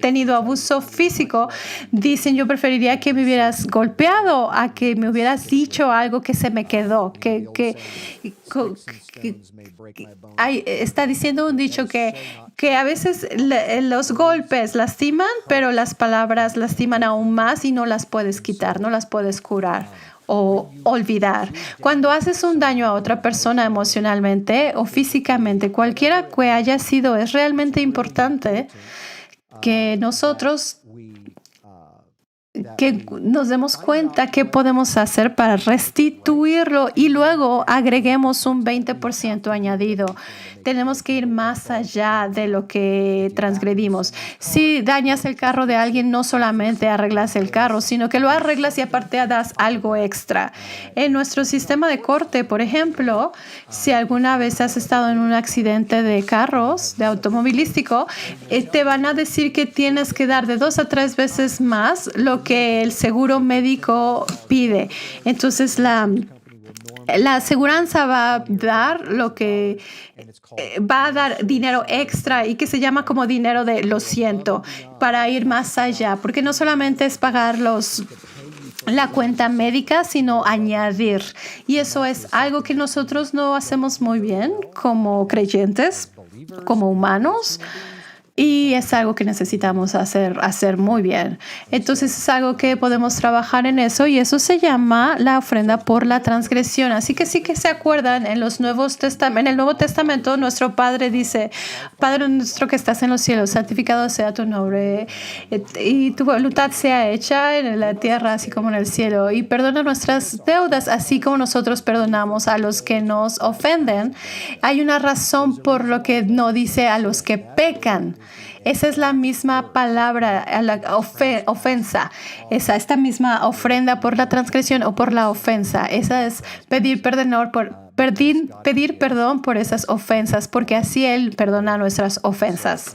tenido abuso físico dicen: yo preferiría que me hubieras golpeado a que me hubieras dicho algo que se me quedó. Está diciendo un dicho que a veces los golpes lastiman, pero las palabras lastiman aún más y no las puedes quitar, no las puedes curar o olvidar. Cuando haces un daño a otra persona emocionalmente o físicamente, cualquiera que haya sido, es realmente importante que nosotros nos demos cuenta qué podemos hacer para restituirlo y luego agreguemos un 20% añadido. Tenemos que ir más allá de lo que transgredimos. Si dañas el carro de alguien, no solamente arreglas el carro, sino que lo arreglas y aparte das algo extra. En nuestro sistema de corte, por ejemplo, si alguna vez has estado en un accidente de carros, de automovilístico, te van a decir que tienes que dar de 2 a 3 veces más lo que el seguro médico pide. Entonces, la aseguranza va a dar dinero extra y que se llama como dinero de lo siento, para ir más allá, porque no solamente es pagar la cuenta médica, sino añadir. Y eso es algo que nosotros no hacemos muy bien como creyentes, como humanos. Y es algo que necesitamos hacer muy bien. Entonces es algo que podemos trabajar en eso, y eso se llama la ofrenda por la transgresión. Así que sí que se acuerdan, en el Nuevo Testamento nuestro Padre dice: Padre nuestro que estás en los cielos, santificado sea tu nombre, y tu voluntad sea hecha en la tierra así como en el cielo. Y perdona nuestras deudas así como nosotros perdonamos a los que nos ofenden. Hay una razón por lo que no dice a los que pecan. Esa es la misma palabra, la ofensa. Esta misma ofrenda por la transgresión o por la ofensa. Esa es pedir perdón por esas ofensas, porque así Él perdona nuestras ofensas.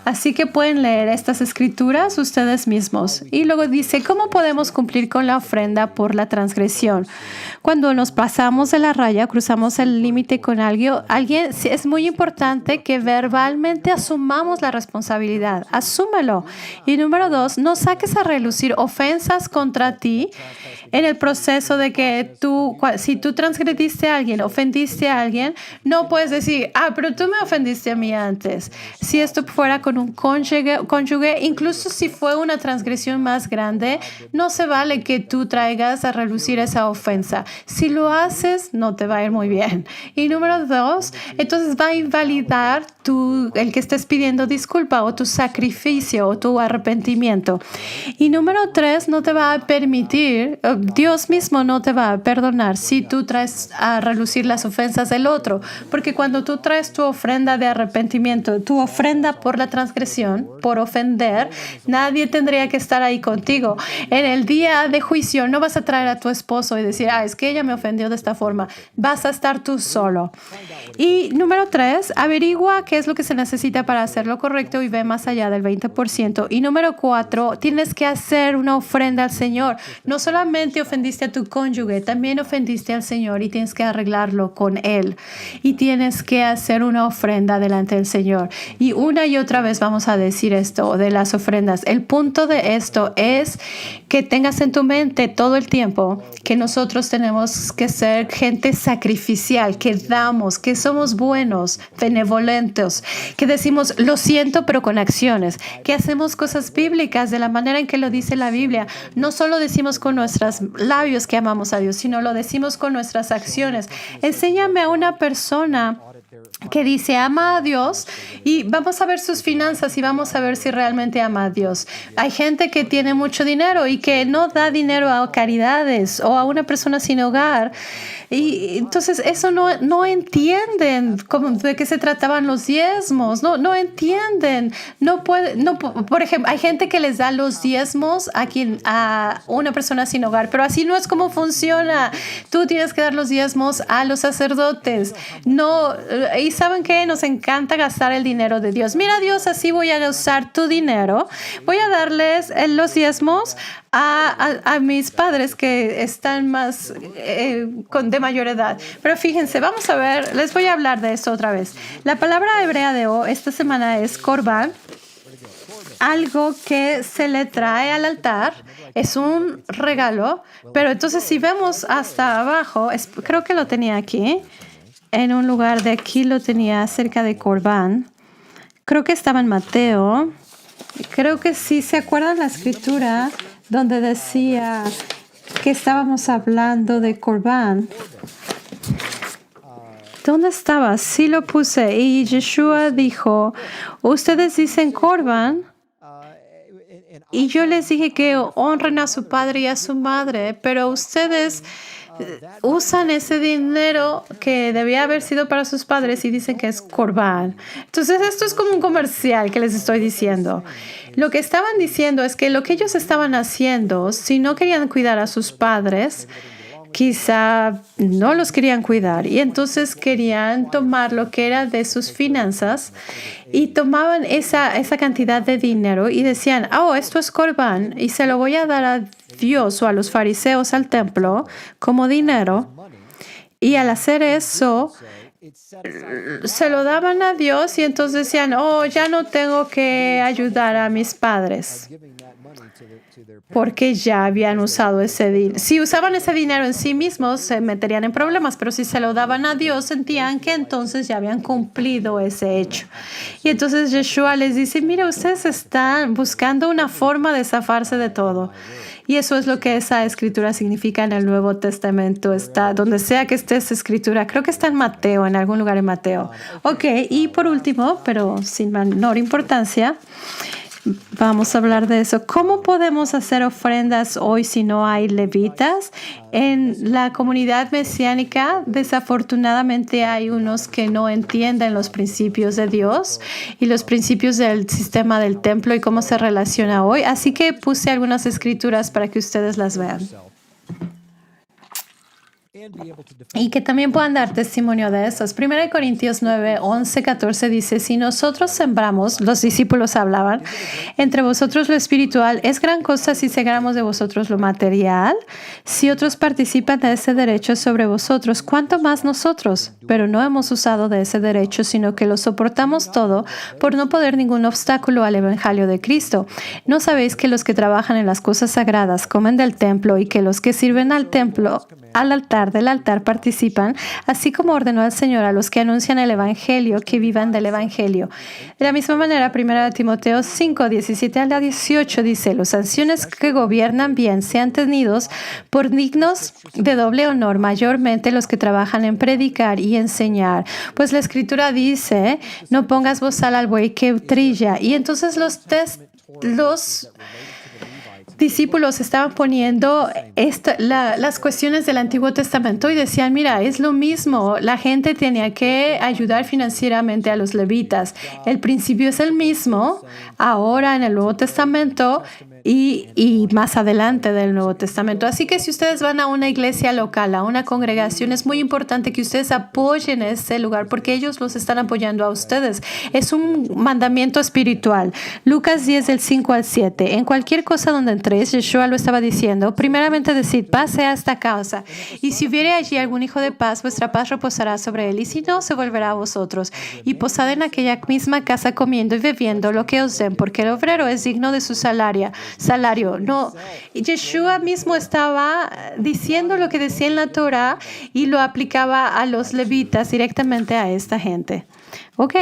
Así que pueden leer estas escrituras ustedes mismos. Y luego dice: ¿cómo podemos cumplir con la ofrenda por la transgresión? Cuando nos pasamos de la raya, cruzamos el límite con alguien, es muy importante que verbalmente asumamos la responsabilidad. Asúmelo. Y número 2, no saques a relucir ofensas contra ti en el proceso de que si tú transgrediste a alguien, ofendiste a alguien, no puedes decir: pero tú me ofendiste a mí antes. Si esto fuera con un cónyuge, incluso si fue una transgresión más grande, no se vale que tú traigas a relucir esa ofensa. Si lo haces, no te va a ir muy bien. Y número 2, entonces va a invalidar el que estés pidiendo disculpa o tu sacrificio o tu arrepentimiento. Y número 3, no te va a permitir, Dios mismo no te va a perdonar si tú traes a relucir las ofensas del otro. Porque cuando tú traes tu ofrenda de arrepentimiento, tu ofrenda por la transgresión, por ofender, nadie tendría que estar ahí contigo. En el día de juicio no vas a traer a tu esposo y decir: es que ella me ofendió de esta forma. Vas a estar tú solo. Y número 3, averigua qué es lo que se necesita para hacerlo correcto y ve más allá del 20%. Y número 4, tienes que hacer una ofrenda al Señor. No solamente ofendiste a tu cónyuge, también ofendiste al Señor y tienes que arreglarlo con Él. Y tienes que hacer una ofrenda delante del Señor. Y una y otra vez vez vamos a decir esto de las ofrendas. El punto de esto es que tengas en tu mente todo el tiempo que nosotros tenemos que ser gente sacrificial, que damos, que somos buenos, benevolentes, que decimos lo siento pero con acciones, que hacemos cosas bíblicas de la manera en que lo dice la Biblia. No solo decimos con nuestros labios que amamos a Dios, sino lo decimos con nuestras acciones. Enséñame a una persona que dice ama a Dios y vamos a ver sus finanzas y vamos a ver si realmente ama a Dios. Hay gente que tiene mucho dinero y que no da dinero a caridades o a una persona sin hogar. Y entonces eso no entienden de qué se trataban los diezmos. No entienden. Por ejemplo, hay gente que les da los diezmos a una persona sin hogar, pero así no es como funciona. Tú tienes que dar los diezmos a los sacerdotes. No, y ¿saben qué? Nos encanta gastar el dinero de Dios. Mira, Dios, así voy a usar tu dinero. Voy a darles los diezmos a mis padres que están más de mayor edad. Pero fíjense, vamos a ver, les voy a hablar de esto otra vez. La palabra hebrea de esta semana es corbán. Algo que se le trae al altar, es un regalo, pero entonces si vemos hasta abajo, creo que lo tenía aquí, en un lugar de aquí lo tenía acerca de corbán. Creo que estaba en Mateo. Creo que sí, ¿se acuerdan la escritura donde decía que estábamos hablando de corbán? ¿Dónde estaba? Sí lo puse. Y Yeshua dijo, ustedes dicen corbán. Y yo les dije que honren a su padre y a su madre, pero ustedes usan ese dinero que debía haber sido para sus padres y dicen que es corbán. Entonces esto es como un comercial que les estoy diciendo. Lo que estaban diciendo es que lo que ellos estaban haciendo, si no querían cuidar a sus padres, quizá no los querían cuidar y entonces querían tomar lo que era de sus finanzas y tomaban esa cantidad de dinero y decían, esto es corbán y se lo voy a dar a Dios o a los fariseos al templo como dinero. Y al hacer eso, se lo daban a Dios y entonces decían, ya no tengo que ayudar a mis padres porque ya habían usado ese dinero. Si usaban ese dinero en sí mismos, se meterían en problemas, pero si se lo daban a Dios, sentían que entonces ya habían cumplido ese hecho. Y entonces Yeshua les dice, mira, ustedes están buscando una forma de zafarse de todo. Y eso es lo que esa escritura significa en el Nuevo Testamento. Está donde sea que esté esa escritura. Creo que está en Mateo, en algún lugar en Mateo. Ok, y por último, pero sin menor importancia, vamos a hablar de eso. ¿Cómo podemos hacer ofrendas hoy si no hay levitas? En la comunidad mesiánica, desafortunadamente, hay unos que no entienden los principios de Dios y los principios del sistema del templo y cómo se relaciona hoy. Así que puse algunas escrituras para que ustedes las vean. Y que también puedan dar testimonio de esas. 1 Corintios 9, 11, 14 dice, si nosotros sembramos, los discípulos hablaban, entre vosotros lo espiritual, es gran cosa si segramos de vosotros lo material. Si otros participan de ese derecho sobre vosotros, ¿cuánto más nosotros? Pero no hemos usado de ese derecho, sino que lo soportamos todo por no poner ningún obstáculo al evangelio de Cristo. ¿No sabéis que los que trabajan en las cosas sagradas comen del templo y que los que sirven al templo, al altar del altar participan, así como ordenó el Señor a los que anuncian el Evangelio que vivan del Evangelio? De la misma manera, 1 Timoteo 5, 17 al 18 dice, los ancianos que gobiernan bien sean tenidos por dignos de doble honor, mayormente los que trabajan en predicar y enseñar. Pues la Escritura dice, no pongas bozal al buey que trilla. Y entonces los discípulos estaban poniendo las cuestiones del Antiguo Testamento y decían, mira, es lo mismo, la gente tenía que ayudar financieramente a los levitas. El principio es el mismo. Ahora en el Nuevo Testamento y más adelante del Nuevo Testamento. Así que si ustedes van a una iglesia local, a una congregación, es muy importante que ustedes apoyen ese lugar porque ellos los están apoyando a ustedes. Es un mandamiento espiritual. Lucas 10 del 5 al 7. En cualquier cosa donde entréis, Yeshua lo estaba diciendo, primeramente decid, paz sea esta casa. Y si hubiere allí algún hijo de paz, vuestra paz reposará sobre él. Y si no, se volverá a vosotros. Y posad en aquella misma casa comiendo y bebiendo lo que os den, porque el obrero es digno de su salario. No, Yeshua mismo estaba diciendo lo que decía en la Torah y lo aplicaba a los levitas directamente a esta gente. Ok.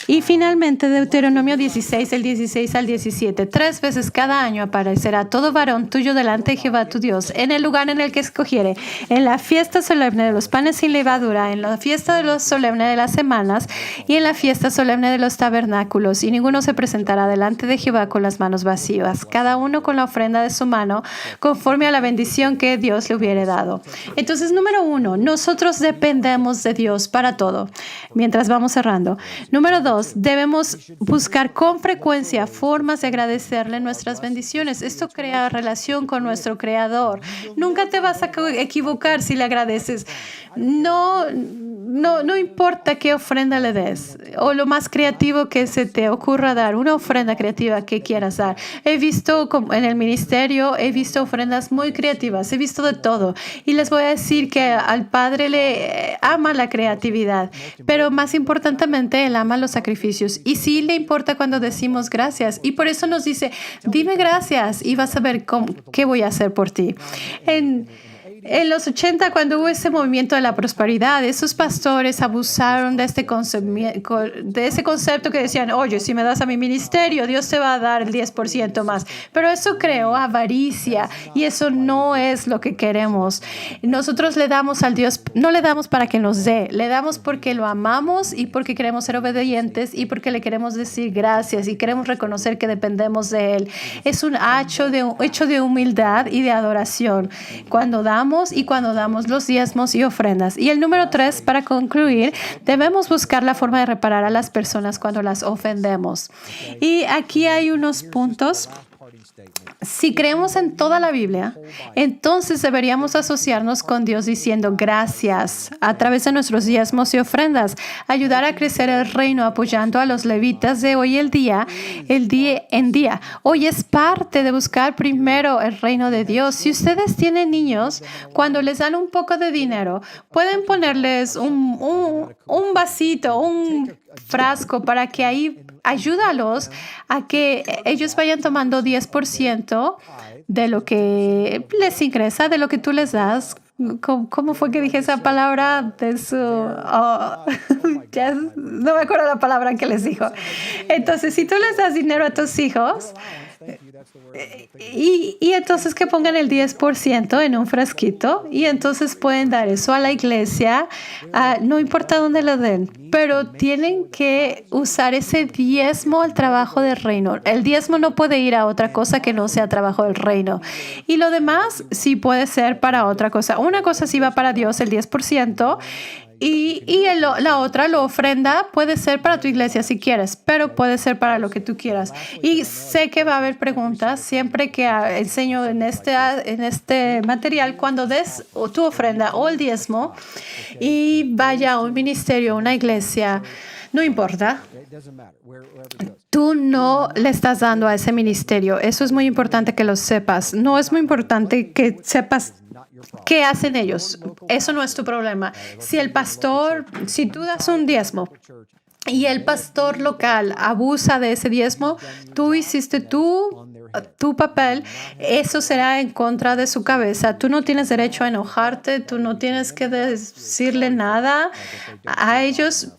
Y finalmente Deuteronomio 16, el 16 al 17. 3 veces cada año aparecerá todo varón tuyo delante de Jehová tu Dios, en el lugar en el que escogiere, en la fiesta solemne de los panes sin levadura, en la fiesta de los solemne de las semanas y en la fiesta solemne de los tabernáculos. Y ninguno se presentará delante de Jehová con las manos vacías, cada uno con la ofrenda de su mano, conforme a la bendición que Dios le hubiere dado. Entonces, número 1, nosotros dependemos de Dios para todo. Mientras vamos cerrando. Número 2, debemos buscar con frecuencia formas de agradecerle nuestras bendiciones. Esto crea relación con nuestro Creador. Nunca te vas a equivocar si le agradeces. No importa qué ofrenda le des o lo más creativo que se te ocurra dar, una ofrenda creativa que quieras dar. He visto en el ministerio, he visto ofrendas muy creativas, he visto de todo. Y les voy a decir que al Padre le ama la creatividad, pero más importantemente, Él ama los sacrificios. Y sí le importa cuando decimos gracias. Y por eso nos dice, dime gracias y vas a ver qué voy a hacer por ti. En los 80, cuando hubo ese movimiento de la prosperidad, esos pastores abusaron de ese concepto que decían, oye, si me das a mi ministerio, Dios te va a dar el 10% más. Pero eso creó avaricia y eso no es lo que queremos. Nosotros le damos al Dios, no le damos para que nos dé, le damos porque lo amamos y porque queremos ser obedientes y porque le queremos decir gracias y queremos reconocer que dependemos de Él. Es un hecho de humildad y de adoración. Cuando damos los diezmos y ofrendas. Y el número 3, para concluir, debemos buscar la forma de reparar a las personas cuando las ofendemos. Y aquí hay unos puntos. Si creemos en toda la Biblia, entonces deberíamos asociarnos con Dios diciendo gracias a través de nuestros diezmos y ofrendas, ayudar a crecer el reino apoyando a los levitas de hoy en día. Hoy es parte de buscar primero el reino de Dios. Si ustedes tienen niños, cuando les dan un poco de dinero, pueden ponerles un vasito, un frasco para que ahí ayúdalos a que ellos vayan tomando 10% de lo que les ingresa, de lo que tú les das. ¿Cómo fue que dije esa palabra? Ya no me acuerdo la palabra que les dijo. Entonces, si tú les das dinero a tus hijos, y entonces que pongan el 10% en un frasquito y entonces pueden dar eso a la iglesia, no importa dónde lo den, pero tienen que usar ese diezmo al trabajo del reino. El diezmo no puede ir a otra cosa que no sea trabajo del reino. Y lo demás sí puede ser para otra cosa. Una cosa sí va para Dios, el 10%. La otra, la ofrenda, puede ser para tu iglesia si quieres, pero puede ser para lo que tú quieras. Y sé que va a haber preguntas siempre que enseño en este material, cuando des tu ofrenda o el diezmo y vaya a un ministerio, a una iglesia, no importa. Tú no le estás dando a ese ministerio. Eso es muy importante que lo sepas. No es muy importante que sepas ¿qué hacen ellos? Eso no es tu problema. Si tú das un diezmo y el pastor local abusa de ese diezmo, tú hiciste tu papel, eso será en contra de su cabeza. Tú no tienes derecho a enojarte, tú no tienes que decirle nada a ellos.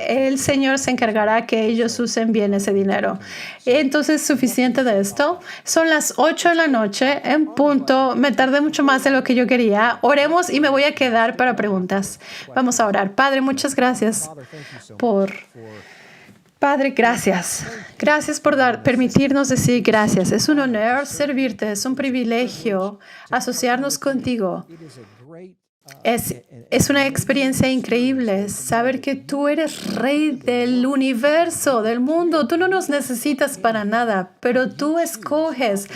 El Señor se encargará que ellos usen bien ese dinero. Entonces, suficiente de esto. Son las 8 de la noche en punto. Me tardé mucho más de lo que yo quería. Oremos y me voy a quedar para preguntas. Vamos a orar. Padre, muchas gracias Padre, gracias. Gracias por permitirnos decir gracias. Es un honor servirte, es un privilegio asociarnos contigo. Es una experiencia increíble saber que tú eres rey del universo, del mundo. Tú no nos necesitas para nada, pero tú escoges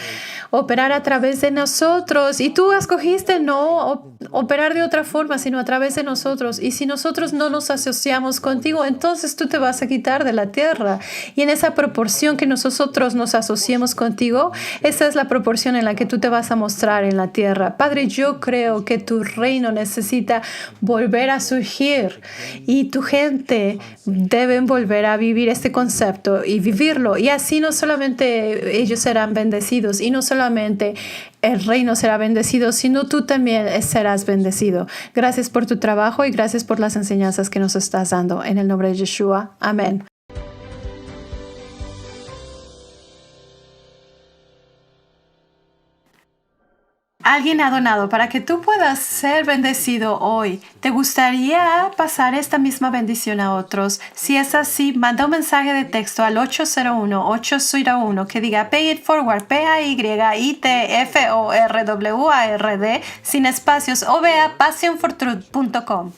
operar a través de nosotros y tú escogiste no operar de otra forma, sino a través de nosotros. Y si nosotros no nos asociamos contigo, entonces tú te vas a quitar de la tierra. Y en esa proporción que nosotros nos asociemos contigo, esa es la proporción en la que tú te vas a mostrar en la tierra. Padre, yo creo que tu reino necesita volver a surgir y tu gente deben volver a vivir este concepto y vivirlo. Y así no solamente ellos serán bendecidos y no solamente el reino será bendecido, sino tú también serás bendecido. Gracias por tu trabajo y gracias por las enseñanzas que nos estás dando. En el nombre de Yeshua. Amén. Alguien ha donado para que tú puedas ser bendecido hoy. ¿Te gustaría pasar esta misma bendición a otros? Si es así, manda un mensaje de texto al 801-801 que diga Pay It Forward, PAYITFORWARD, sin espacios, o ve a passionfortruth.com.